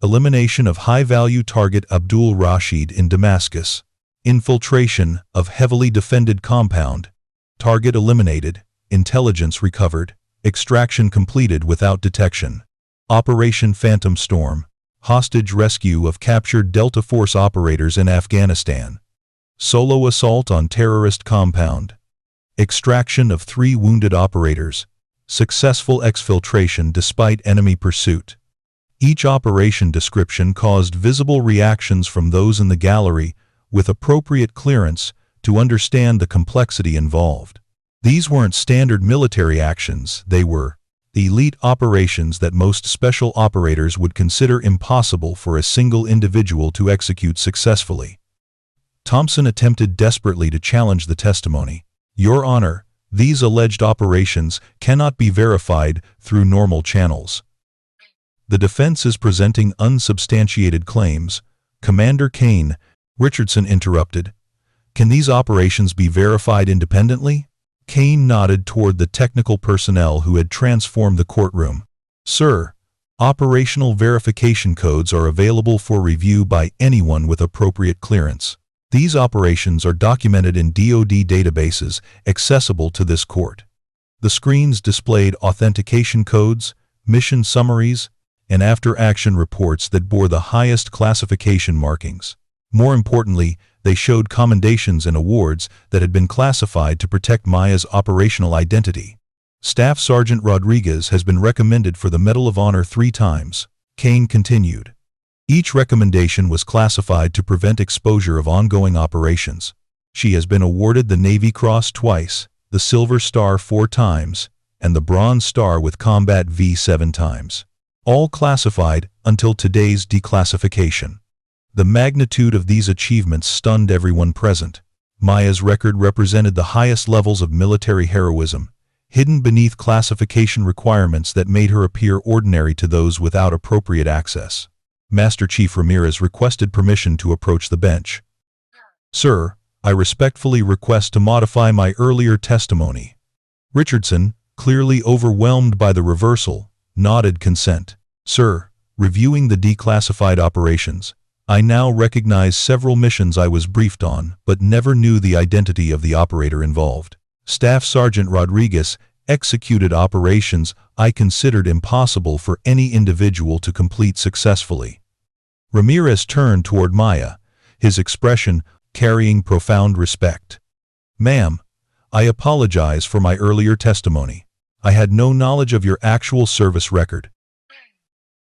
Elimination of high-value target Abdul Rashid in Damascus. Infiltration of heavily defended compound. Target eliminated. Intelligence recovered. Extraction completed without detection. Operation Phantom Storm. Hostage rescue of captured Delta Force operators in Afghanistan. Solo assault on terrorist compound. Extraction of 3 wounded operators. Successful exfiltration despite enemy pursuit. Each operation description caused visible reactions from those in the gallery with appropriate clearance to understand the complexity involved. These weren't standard military actions, they were elite operations that most special operators would consider impossible for a single individual to execute successfully. Thompson attempted desperately to challenge the testimony. Your Honor, these alleged operations cannot be verified through normal channels. The defense is presenting unsubstantiated claims. Commander Kane, Richardson interrupted. Can these operations be verified independently? Kane nodded toward the technical personnel who had transformed the courtroom. Sir, operational verification codes are available for review by anyone with appropriate clearance. These operations are documented in DoD databases accessible to this court. The screens displayed authentication codes, mission summaries, and after-action reports that bore the highest classification markings. More importantly, they showed commendations and awards that had been classified to protect Maya's operational identity. Staff Sergeant Rodriguez has been recommended for the Medal of Honor 3 times, Kane continued. Each recommendation was classified to prevent exposure of ongoing operations. She has been awarded the Navy Cross twice, the Silver Star 4 times, and the Bronze Star with Combat V 7 times. All classified until today's declassification. The magnitude of these achievements stunned everyone present. Maya's record represented the highest levels of military heroism, hidden beneath classification requirements that made her appear ordinary to those without appropriate access. Master Chief Ramirez requested permission to approach the bench. Sir, I respectfully request to modify my earlier testimony. Richardson, clearly overwhelmed by the reversal, nodded consent. Sir, reviewing the declassified operations, I now recognize several missions I was briefed on, but never knew the identity of the operator involved. Staff Sergeant Rodriguez executed operations I considered impossible for any individual to complete successfully. Ramirez turned toward Maya, his expression carrying profound respect. Ma'am, I apologize for my earlier testimony. I had no knowledge of your actual service record.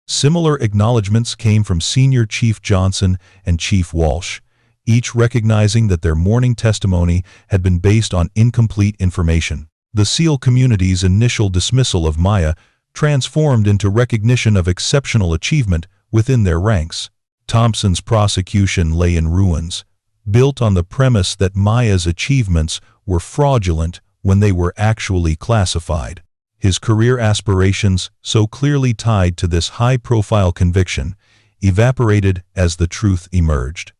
Similar acknowledgments came from Senior Chief Johnson and Chief Walsh, each recognizing that their morning testimony had been based on incomplete information. The SEAL community's initial dismissal of Maya transformed into recognition of exceptional achievement within their ranks. Thompson's prosecution lay in ruins, built on the premise that Maya's achievements were fraudulent when they were actually classified. His career aspirations, so clearly tied to this high-profile conviction, evaporated as the truth emerged.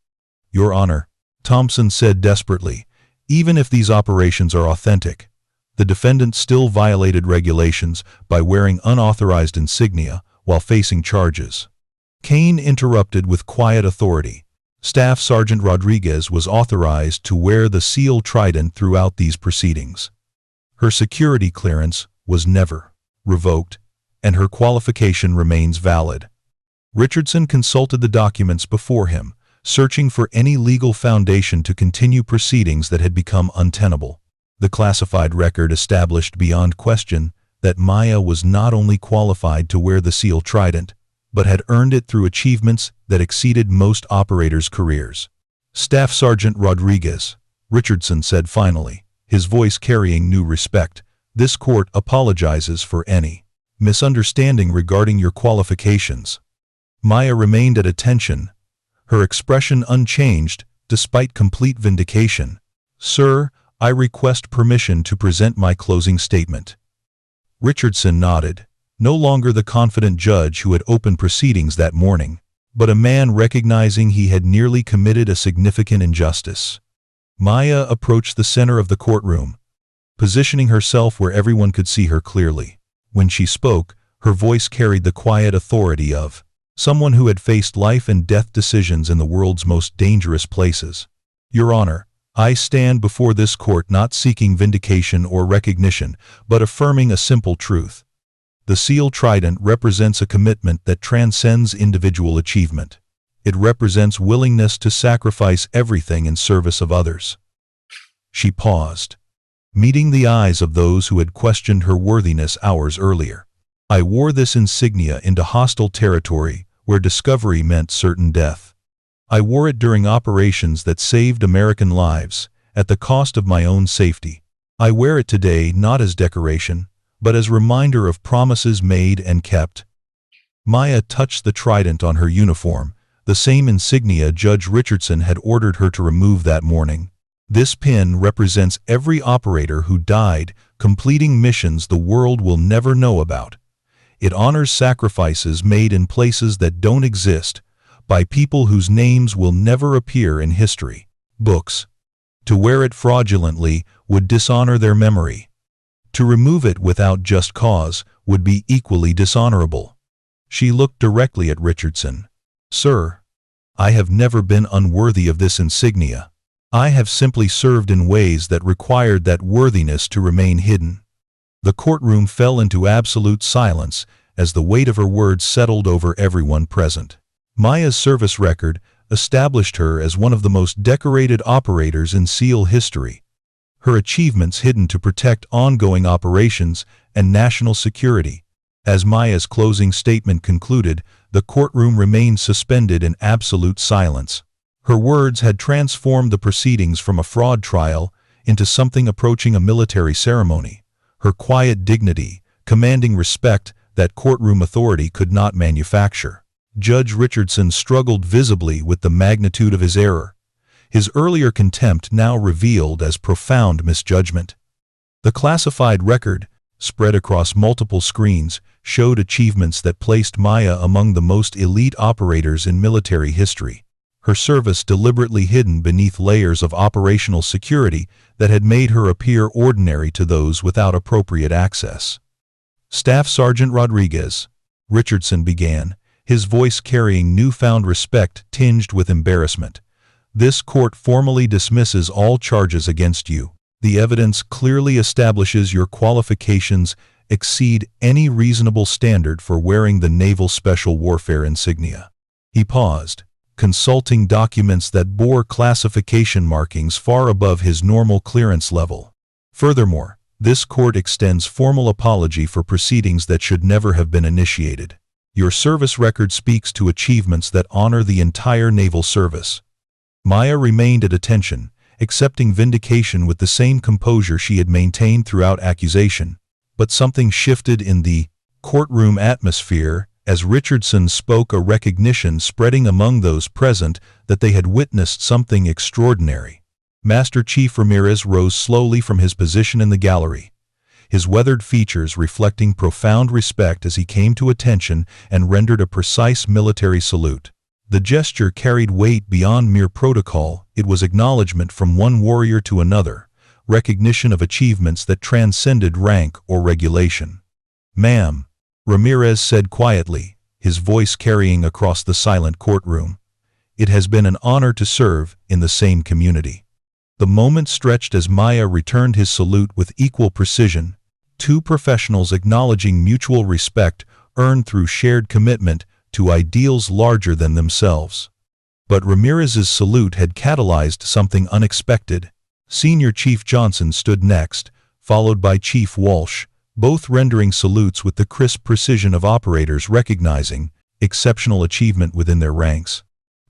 Your Honor, Thompson said desperately, Even if these operations are authentic, the defendant still violated regulations by wearing unauthorized insignia while facing charges. Kane interrupted with quiet authority. Staff Sergeant Rodriguez was authorized to wear the SEAL Trident throughout these proceedings. Her security clearance was never revoked, and her qualification remains valid. Richardson consulted the documents before him, searching for any legal foundation to continue proceedings that had become untenable. The classified record established beyond question that Maya was not only qualified to wear the SEAL Trident, but had earned it through achievements that exceeded most operators' careers. Staff Sergeant Rodriguez, Richardson said finally, his voice carrying new respect, "This court apologizes for any misunderstanding regarding your qualifications." Maya remained at attention, her expression unchanged despite complete vindication. "Sir, I request permission to present my closing statement." Richardson nodded, no longer the confident judge who had opened proceedings that morning, but a man recognizing he had nearly committed a significant injustice. Maya approached the center of the courtroom, positioning herself where everyone could see her clearly. When she spoke, her voice carried the quiet authority of someone who had faced life and death decisions in the world's most dangerous places. "Your Honor, I stand before this court not seeking vindication or recognition, but affirming a simple truth. The SEAL Trident represents a commitment that transcends individual achievement. It represents willingness to sacrifice everything in service of others." She paused, meeting the eyes of those who had questioned her worthiness hours earlier. "I wore this insignia into hostile territory where discovery meant certain death. I wore it during operations that saved American lives, at the cost of my own safety. I wear it today not as decoration, but as reminder of promises made and kept." Maya touched the trident on her uniform, the same insignia Judge Richardson had ordered her to remove that morning. "This pin represents every operator who died completing missions the world will never know about. It honors sacrifices made in places that don't exist, by people whose names will never appear in history books. To wear it fraudulently would dishonor their memory. To remove it without just cause would be equally dishonorable." She looked directly at Richardson. "Sir, I have never been unworthy of this insignia. I have simply served in ways that required that worthiness to remain hidden." The courtroom fell into absolute silence as the weight of her words settled over everyone present. Maya's service record established her as one of the most decorated operators in SEAL history, her achievements hidden to protect ongoing operations and national security. As Maya's closing statement concluded, the courtroom remained suspended in absolute silence. Her words had transformed the proceedings from a fraud trial into something approaching a military ceremony. Her quiet dignity, commanding respect that courtroom authority could not manufacture. Judge Richardson struggled visibly with the magnitude of his error, his earlier contempt now revealed as profound misjudgment. The classified record, spread across multiple screens, showed achievements that placed Maya among the most elite operators in military history, her service deliberately hidden beneath layers of operational security that had made her appear ordinary to those without appropriate access. "Staff Sergeant Rodriguez," Richardson began, his voice carrying newfound respect tinged with embarrassment, "this court formally dismisses all charges against you. The evidence clearly establishes your qualifications exceed any reasonable standard for wearing the Naval Special Warfare insignia." He paused, consulting documents that bore classification markings far above his normal clearance level. "Furthermore, this court extends formal apology for proceedings that should never have been initiated. Your service record speaks to achievements that honor the entire naval service." Maya remained at attention, accepting vindication with the same composure she had maintained throughout accusation. But something shifted in the courtroom atmosphere as Richardson spoke, a recognition spreading among those present that they had witnessed something extraordinary. Master Chief Ramirez rose slowly from his position in the gallery, his weathered features reflecting profound respect as he came to attention and rendered a precise military salute. The gesture carried weight beyond mere protocol, It was acknowledgement from one warrior to another, recognition of achievements that transcended rank or regulation. "Ma'am," Ramirez said quietly, his voice carrying across the silent courtroom, "it has been an honor to serve in the same community." The moment stretched as Maya returned his salute with equal precision, two professionals acknowledging mutual respect earned through shared commitment to ideals larger than themselves. But Ramirez's salute had catalyzed something unexpected. Senior Chief Johnson stood next, followed by Chief Walsh, both rendering salutes with the crisp precision of operators recognizing exceptional achievement within their ranks.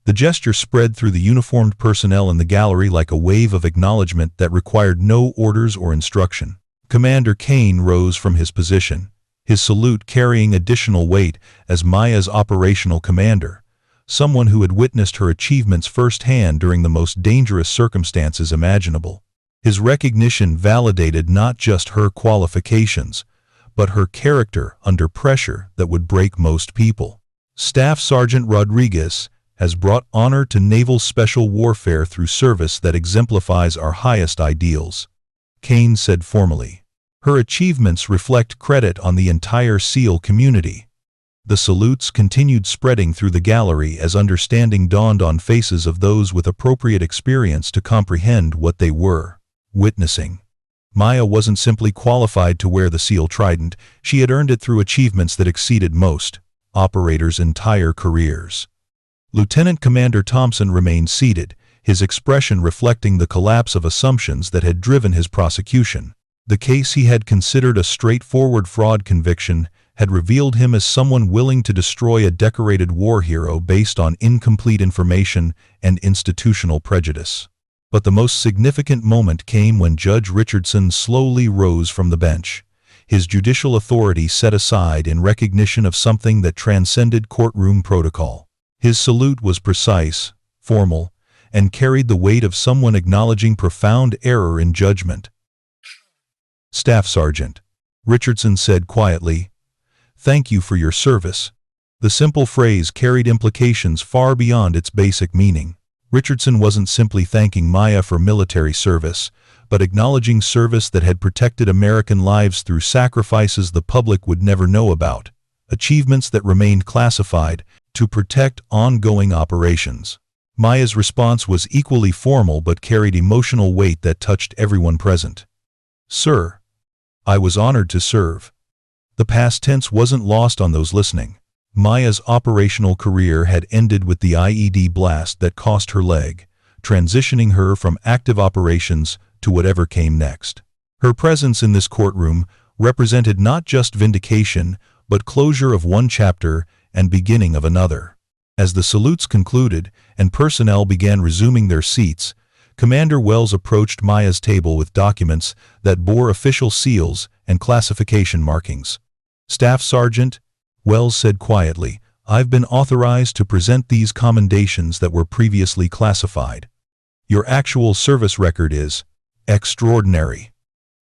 The gesture spread through the uniformed personnel in the gallery like a wave of acknowledgement that required no orders or instruction. Commander Kane rose from his position, his salute carrying additional weight as Maya's operational commander, someone who had witnessed her achievements firsthand during the most dangerous circumstances imaginable. His recognition validated not just her qualifications, but her character under pressure that would break most people. Staff Sergeant Rodriguez has brought honor to naval special warfare through service that exemplifies our highest ideals, Kane said formally. Her achievements reflect credit on the entire SEAL community. The salutes continued spreading through the gallery as understanding dawned on faces of those with appropriate experience to comprehend what they were witnessing. Maya wasn't simply qualified to wear the SEAL Trident, she had earned it through achievements that exceeded most operators' entire careers. Lieutenant Commander Thompson remained seated, his expression reflecting the collapse of assumptions that had driven his prosecution. The case he had considered a straightforward fraud conviction had revealed him as someone willing to destroy a decorated war hero based on incomplete information and institutional prejudice. But the most significant moment came when Judge Richardson slowly rose from the bench, his judicial authority set aside in recognition of something that transcended courtroom protocol. His salute was precise, formal, and carried the weight of someone acknowledging profound error in judgment. "Staff Sergeant," Richardson said quietly, "thank you for your service." The simple phrase carried implications far beyond its basic meaning. Richardson wasn't simply thanking Maya for military service, but acknowledging service that had protected American lives through sacrifices the public would never know about, achievements that remained classified to protect ongoing operations. Maya's response was equally formal but carried emotional weight that touched everyone present. "Sir, I was honored to serve." The past tense wasn't lost on those listening. Maya's operational career had ended with the IED blast that cost her leg, transitioning her from active operations to whatever came next. Her presence in this courtroom represented not just vindication, but closure of one chapter and beginning of another. As the salutes concluded and personnel began resuming their seats, Commander Wells approached Maya's table with documents that bore official seals and classification markings. "Staff Sergeant," Wells said quietly, "I've been authorized to present these commendations that were previously classified. Your actual service record is extraordinary."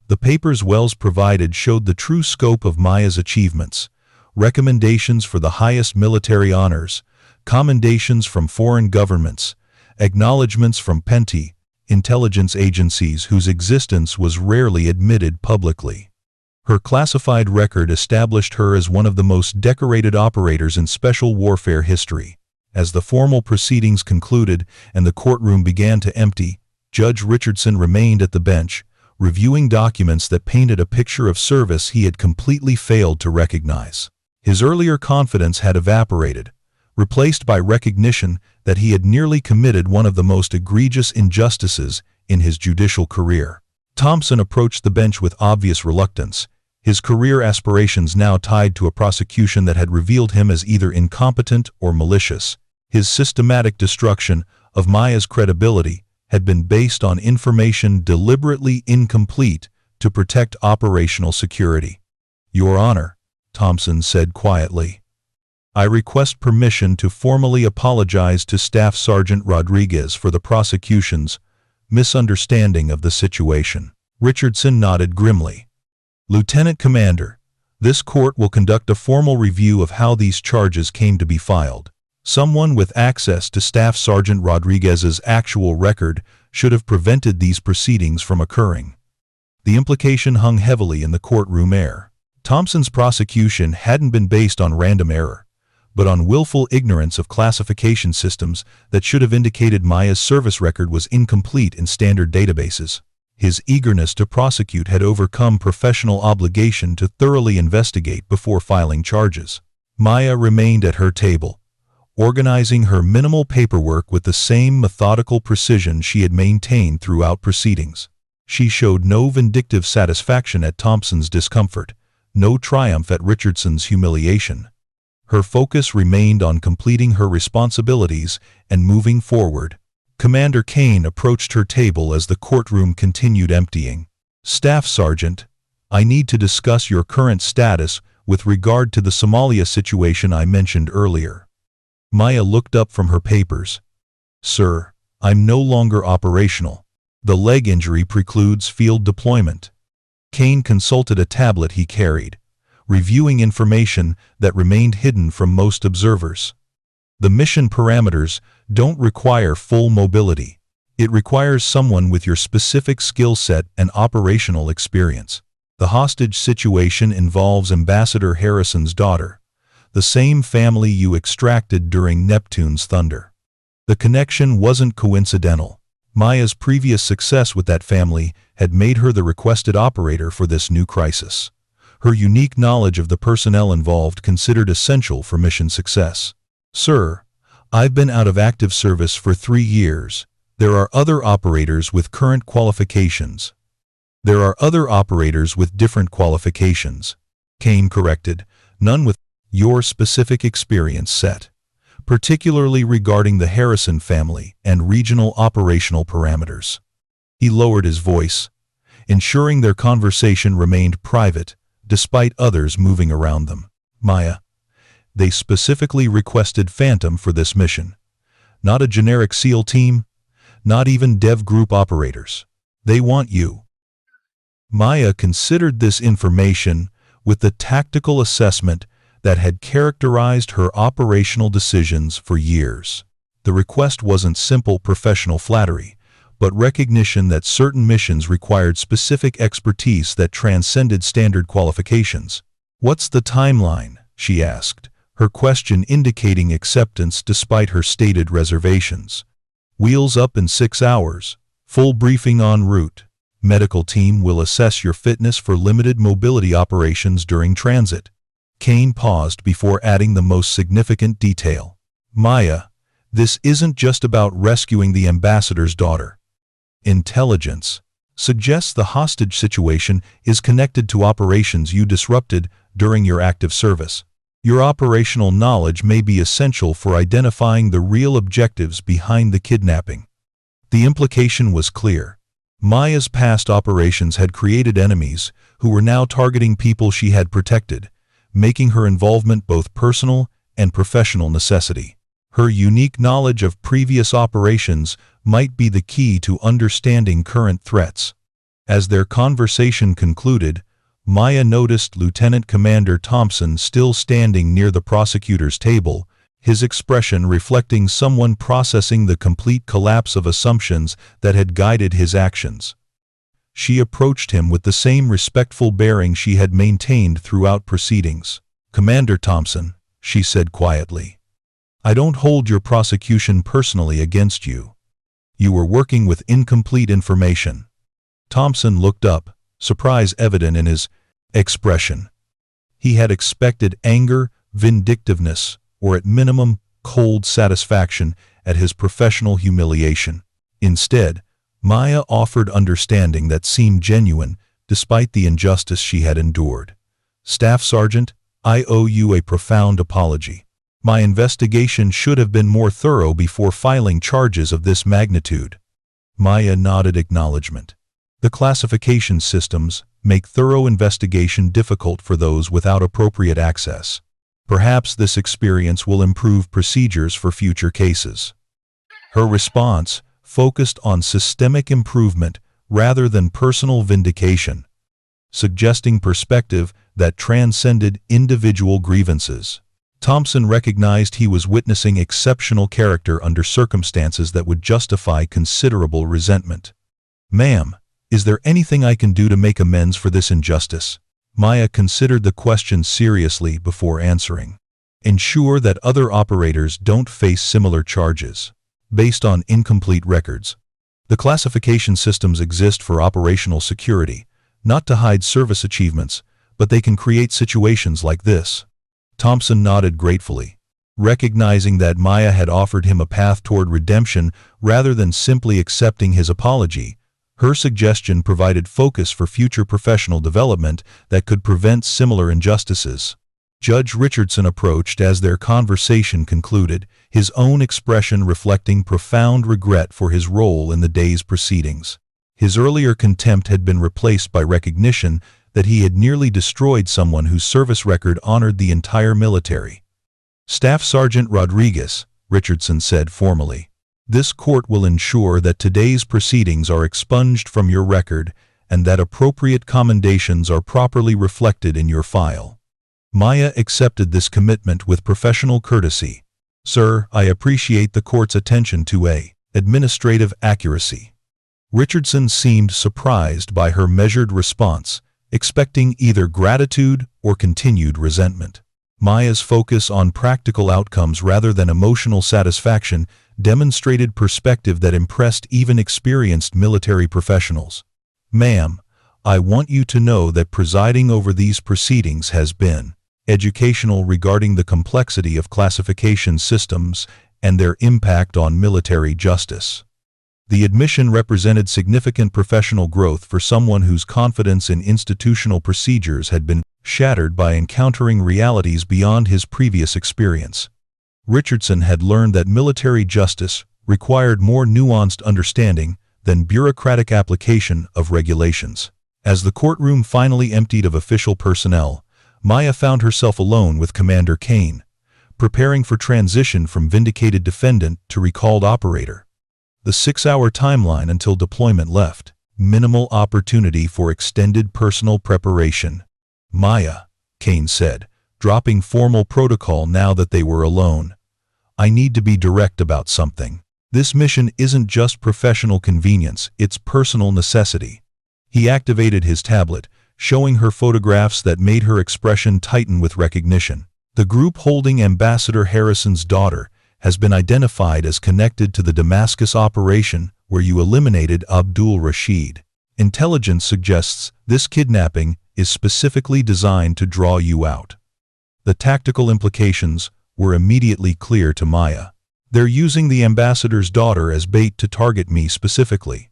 The papers Wells provided showed the true scope of Maya's achievements: recommendations for the highest military honors, commendations from foreign governments, acknowledgments from petty intelligence agencies whose existence was rarely admitted publicly. Her classified record established her as one of the most decorated operators in special warfare history. As the formal proceedings concluded and the courtroom began to empty, Judge Richardson remained at the bench, reviewing documents that painted a picture of service he had completely failed to recognize. His earlier confidence had evaporated, replaced by recognition that he had nearly committed one of the most egregious injustices in his judicial career. Thompson approached the bench with obvious reluctance, his career aspirations now tied to a prosecution that had revealed him as either incompetent or malicious. His systematic destruction of Maya's credibility had been based on information deliberately incomplete to protect operational security. "Your Honor," Thompson said quietly, "I request permission to formally apologize to Staff Sergeant Rodriguez for the prosecution's misunderstanding of the situation." Richardson nodded grimly. "Lieutenant Commander, this court will conduct a formal review of how these charges came to be filed. Someone with access to Staff Sergeant Rodriguez's actual record should have prevented these proceedings from occurring. The implication hung heavily in the courtroom air. Thompson's prosecution hadn't been based on random error, but on willful ignorance of classification systems that should have indicated Maya's service record was incomplete in standard databases. His eagerness to prosecute had overcome professional obligation to thoroughly investigate before filing charges. Maya remained at her table, organizing her minimal paperwork with the same methodical precision she had maintained throughout proceedings. She showed no vindictive satisfaction at Thompson's discomfort, no triumph at Richardson's humiliation. Her focus remained on completing her responsibilities and moving forward. Commander Kane approached her table as the courtroom continued emptying. "Staff Sergeant, I need to discuss your current status with regard to the Somalia situation I mentioned earlier." Maya looked up from her papers. "Sir, I'm no longer operational. The leg injury precludes field deployment." Kane consulted a tablet he carried, reviewing information that remained hidden from most observers. "The mission parameters don't require full mobility. It requires someone with your specific skill set and operational experience. The hostage situation involves Ambassador Harrison's daughter, the same family you extracted during Neptune's Thunder." The connection wasn't coincidental. Maya's previous success with that family had made her the requested operator for this new crisis. Her unique knowledge of the personnel involved considered essential for mission success. "Sir, I've been out of active service for 3 years. There are other operators with current qualifications." "There are other operators with different qualifications," Kane corrected, "none with your specific experience set, particularly regarding the Harrison family and regional operational parameters." He lowered his voice, ensuring their conversation remained private despite others moving around them. "Maya, they specifically requested Phantom for this mission. Not a generic SEAL team, not even dev group operators. They want you." Maya considered this information with the tactical assessment that had characterized her operational decisions for years. The request wasn't simple professional flattery, but recognition that certain missions required specific expertise that transcended standard qualifications. "What's the timeline?" she asked, her question indicating acceptance despite her stated reservations. "Wheels up in 6 hours. Full briefing en route. Medical team will assess your fitness for limited mobility operations during transit." Kane paused before adding the most significant detail. "Maya, this isn't just about rescuing the ambassador's daughter. Intelligence suggests the hostage situation is connected to operations you disrupted during your active service. Your operational knowledge may be essential for identifying the real objectives behind the kidnapping." The implication was clear. Maya's past operations had created enemies who were now targeting people she had protected, making her involvement both personal and professional necessity. Her unique knowledge of previous operations might be the key to understanding current threats. As their conversation concluded, Maya noticed Lieutenant Commander Thompson still standing near the prosecutor's table, his expression reflecting someone processing the complete collapse of assumptions that had guided his actions. She approached him with the same respectful bearing she had maintained throughout proceedings. "Commander Thompson," she said quietly, "I don't hold your prosecution personally against you. You were working with incomplete information." Thompson looked up, surprise evident in his expression. He had expected anger, vindictiveness, or at minimum, cold satisfaction at his professional humiliation. Instead, Maya offered understanding that seemed genuine despite the injustice she had endured. "Staff Sergeant, I owe you a profound apology. My investigation should have been more thorough before filing charges of this magnitude." Maya nodded acknowledgement. The classification systems make thorough investigation difficult for those without appropriate access. Perhaps this experience will improve procedures for future cases. Her response focused on systemic improvement rather than personal vindication, suggesting perspective that transcended individual grievances. Thompson recognized he was witnessing exceptional character under circumstances that would justify considerable resentment. "Ma'am, is there anything I can do to make amends for this injustice?" Maya considered the question seriously before answering. "Ensure that other operators don't face similar charges based on incomplete records. The classification systems exist for operational security, not to hide service achievements, but they can create situations like this." Thompson nodded gratefully, recognizing that Maya had offered him a path toward redemption rather than simply accepting his apology. Her suggestion provided focus for future professional development that could prevent similar injustices. Judge Richardson approached as their conversation concluded, his own expression reflecting profound regret for his role in the day's proceedings. His earlier contempt had been replaced by recognition that he had nearly destroyed someone whose service record honored the entire military. "Staff Sergeant Rodriguez," Richardson said formally, "this court will ensure that today's proceedings are expunged from your record and that appropriate commendations are properly reflected in your file." Maya accepted this commitment with professional courtesy. "Sir, I appreciate the court's attention to administrative accuracy." Richardson seemed surprised by her measured response, expecting either gratitude or continued resentment. Maya's focus on practical outcomes rather than emotional satisfaction demonstrated perspective that impressed even experienced military professionals. "Ma'am, I want you to know that presiding over these proceedings has been educational regarding the complexity of classification systems and their impact on military justice. The admission represented significant professional growth for someone whose confidence in institutional procedures had been shattered by encountering realities beyond his previous experience." Richardson had learned that military justice required more nuanced understanding than bureaucratic application of regulations. As the courtroom finally emptied of official personnel, Maya found herself alone with Commander Kane, preparing for transition from vindicated defendant to recalled operator. The 6-hour timeline until deployment left minimal opportunity for extended personal preparation. "Maya," Kane said, dropping formal protocol now that they were alone, "I need to be direct about something. This mission isn't just professional convenience, it's personal necessity." He activated his tablet, showing her photographs that made her expression tighten with recognition. "The group holding Ambassador Harrison's daughter has been identified as connected to the Damascus operation where you eliminated Abdul Rashid. Intelligence suggests this kidnapping is specifically designed to draw you out." The tactical implications were immediately clear to Maya. "They're using the ambassador's daughter as bait to target me specifically.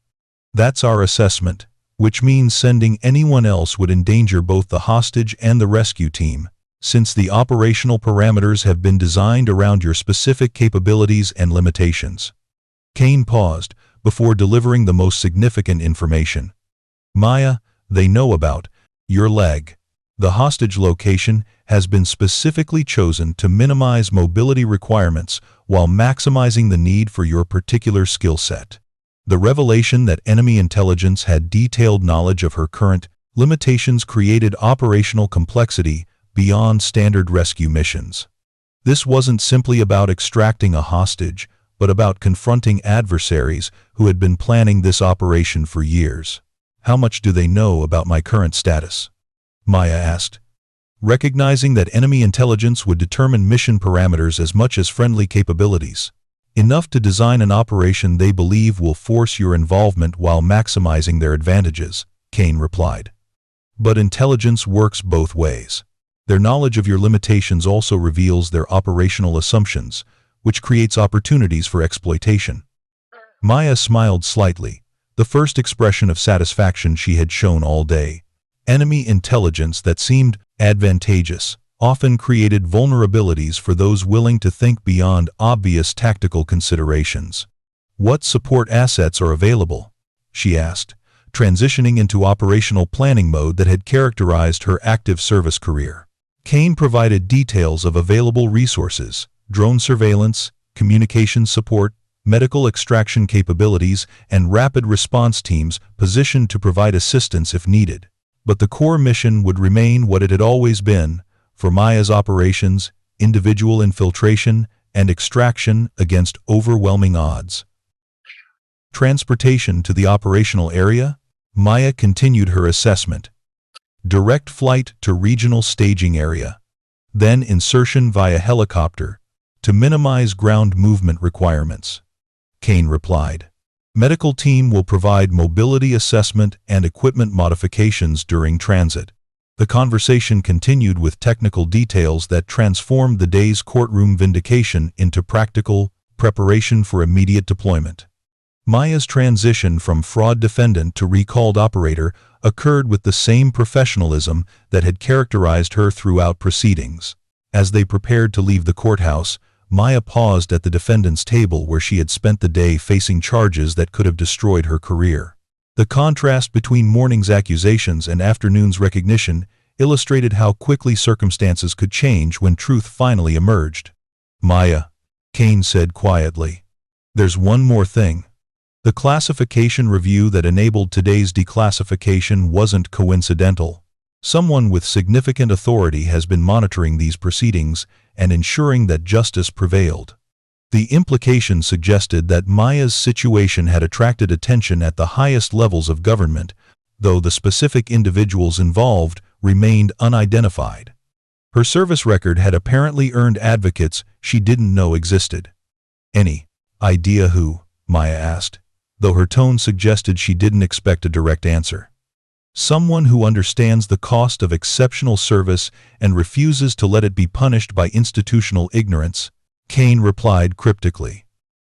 That's our assessment, which means sending anyone else would endanger both the hostage and the rescue team, since the operational parameters have been designed around your specific capabilities and limitations." Kane paused before delivering the most significant information. "Maya, they know about your leg. The hostage location has been specifically chosen to minimize mobility requirements while maximizing the need for your particular skill set. The revelation that enemy intelligence had detailed knowledge of her current limitations created operational complexity beyond standard rescue missions. This wasn't simply about extracting a hostage, but about confronting adversaries who had been planning this operation for years. How much do they know about my current status?" Maya asked, recognizing that enemy intelligence would determine mission parameters as much as friendly capabilities. "Enough to design an operation they believe will force your involvement while maximizing their advantages," Kane replied. "But intelligence works both ways. Their knowledge of your limitations also reveals their operational assumptions, which creates opportunities for exploitation." Maya smiled slightly, the first expression of satisfaction she had shown all day. Enemy intelligence that seemed advantageous often created vulnerabilities for those willing to think beyond obvious tactical considerations. "What support assets are available?" she asked, transitioning into operational planning mode that had characterized her active service career. Kane provided details of available resources: drone surveillance, communications support, medical extraction capabilities, and rapid response teams positioned to provide assistance if needed. But the core mission would remain what it had always been. For Maya's operations, individual infiltration, and extraction against overwhelming odds. Transportation to the operational area, Maya continued her assessment. Direct flight to regional staging area. Then insertion via helicopter, to minimize ground movement requirements. Kane replied. Medical team will provide mobility assessment and equipment modifications during transit. The conversation continued with technical details that transformed the day's courtroom vindication into practical preparation for immediate deployment. Maya's transition from fraud defendant to recalled operator occurred with the same professionalism that had characterized her throughout proceedings. As they prepared to leave the courthouse, Maya paused at the defendant's table where she had spent the day facing charges that could have destroyed her career. The contrast between morning's accusations and afternoon's recognition illustrated how quickly circumstances could change when truth finally emerged. Maya, Kane said quietly, there's one more thing. The classification review that enabled today's declassification wasn't coincidental. Someone with significant authority has been monitoring these proceedings and ensuring that justice prevailed. The implication suggested that Maya's situation had attracted attention at the highest levels of government, though the specific individuals involved remained unidentified. Her service record had apparently earned advocates she didn't know existed. Any idea who? Maya asked, though her tone suggested she didn't expect a direct answer. Someone who understands the cost of exceptional service and refuses to let it be punished by institutional ignorance, Kane replied cryptically.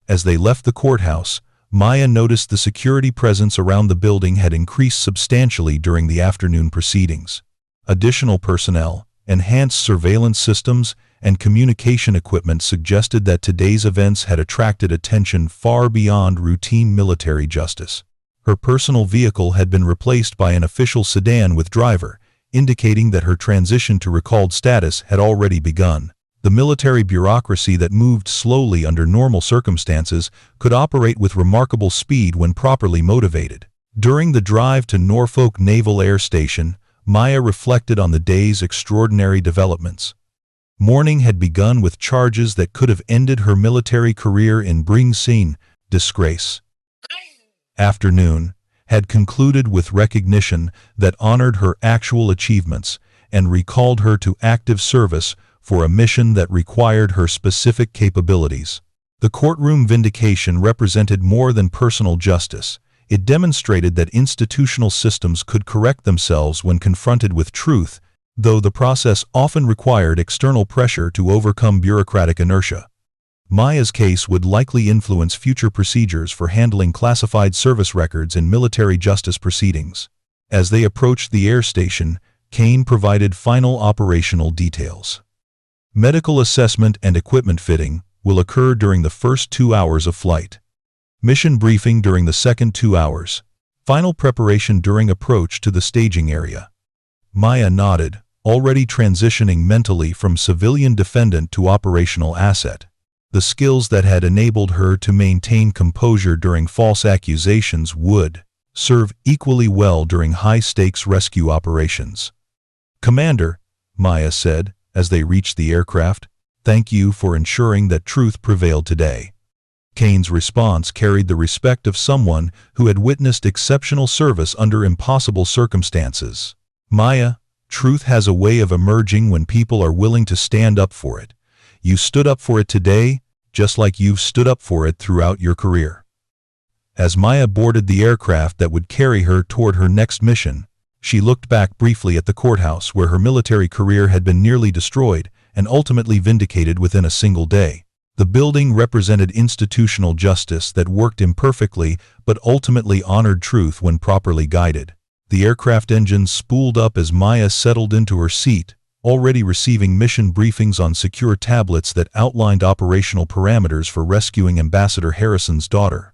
As they left the courthouse, Maya noticed the security presence around the building had increased substantially during the afternoon proceedings. Additional personnel, enhanced surveillance systems, and communication equipment suggested that today's events had attracted attention far beyond routine military justice. Her personal vehicle had been replaced by an official sedan with driver, indicating that her transition to recalled status had already begun. The military bureaucracy that moved slowly under normal circumstances could operate with remarkable speed when properly motivated. During the drive to Norfolk Naval Air Station, Maya reflected on the day's extraordinary developments. Morning had begun with charges that could have ended her military career in bring scene, disgrace. Afternoon had concluded with recognition that honored her actual achievements and recalled her to active service for a mission that required her specific capabilities. The courtroom vindication represented more than personal justice. It demonstrated that institutional systems could correct themselves when confronted with truth, though the process often required external pressure to overcome bureaucratic inertia. Maya's case would likely influence future procedures for handling classified service records in military justice proceedings. As they approached the air station, Kane provided final operational details. Medical assessment and equipment fitting will occur during the first 2 hours of flight. Mission briefing during the second 2 hours. Final preparation during approach to the staging area. Maya nodded, already transitioning mentally from civilian defendant to operational asset. The skills that had enabled her to maintain composure during false accusations would serve equally well during high-stakes rescue operations. Commander, Maya said, as they reached the aircraft, thank you for ensuring that truth prevailed today. Kane's response carried the respect of someone who had witnessed exceptional service under impossible circumstances. Maya, truth has a way of emerging when people are willing to stand up for it. You stood up for it today, just like you've stood up for it throughout your career. As Maya boarded the aircraft that would carry her toward her next mission, she looked back briefly at the courthouse where her military career had been nearly destroyed and ultimately vindicated within a single day. The building represented institutional justice that worked imperfectly but ultimately honored truth when properly guided. The aircraft engines spooled up as Maya settled into her seat, already receiving mission briefings on secure tablets that outlined operational parameters for rescuing Ambassador Harrison's daughter.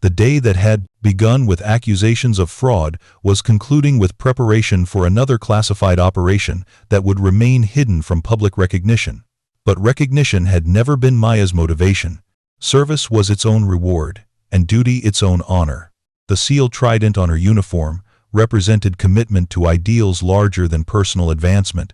The day that had begun with accusations of fraud was concluding with preparation for another classified operation that would remain hidden from public recognition. But recognition had never been Maya's motivation. Service was its own reward, and duty its own honor. The SEAL Trident on her uniform represented commitment to ideals larger than personal advancement.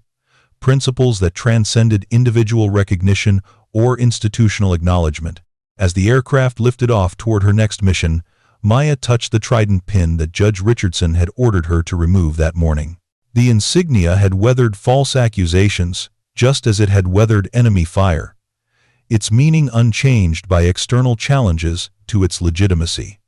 principles that transcended individual recognition or institutional acknowledgement. As the aircraft lifted off toward her next mission, Maya touched the trident pin that Judge Richardson had ordered her to remove that morning. The insignia had weathered false accusations, just as it had weathered enemy fire, its meaning unchanged by external challenges to its legitimacy.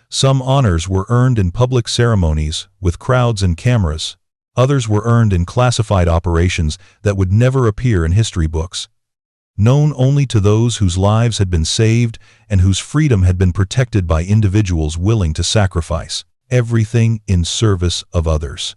Some honors were earned in public ceremonies, with crowds and cameras. Others were earned in classified operations that would never appear in history books, known only to those whose lives had been saved and whose freedom had been protected by individuals willing to sacrifice everything in service of others.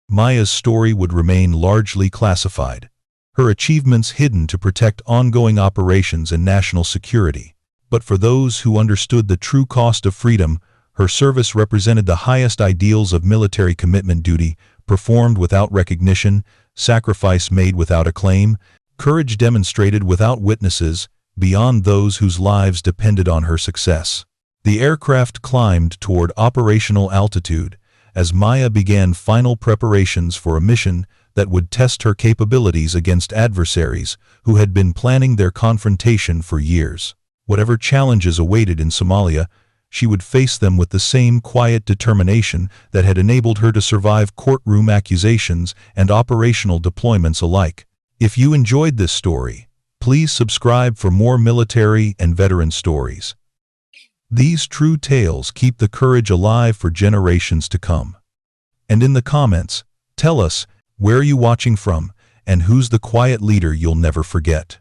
Maya's story would remain largely classified, her achievements hidden to protect ongoing operations and national security. But for those who understood the true cost of freedom, her service represented the highest ideals of military commitment: duty performed without recognition, sacrifice made without acclaim, courage demonstrated without witnesses, beyond those whose lives depended on her success. The aircraft climbed toward operational altitude as Maya began final preparations for a mission that would test her capabilities against adversaries who had been planning their confrontation for years. Whatever challenges awaited in Somalia, she would face them with the same quiet determination that had enabled her to survive courtroom accusations and operational deployments alike. If you enjoyed this story, please subscribe for more military and veteran stories. These true tales keep the courage alive for generations to come. And in the comments, tell us, where are you watching from, and who's the quiet leader you'll never forget?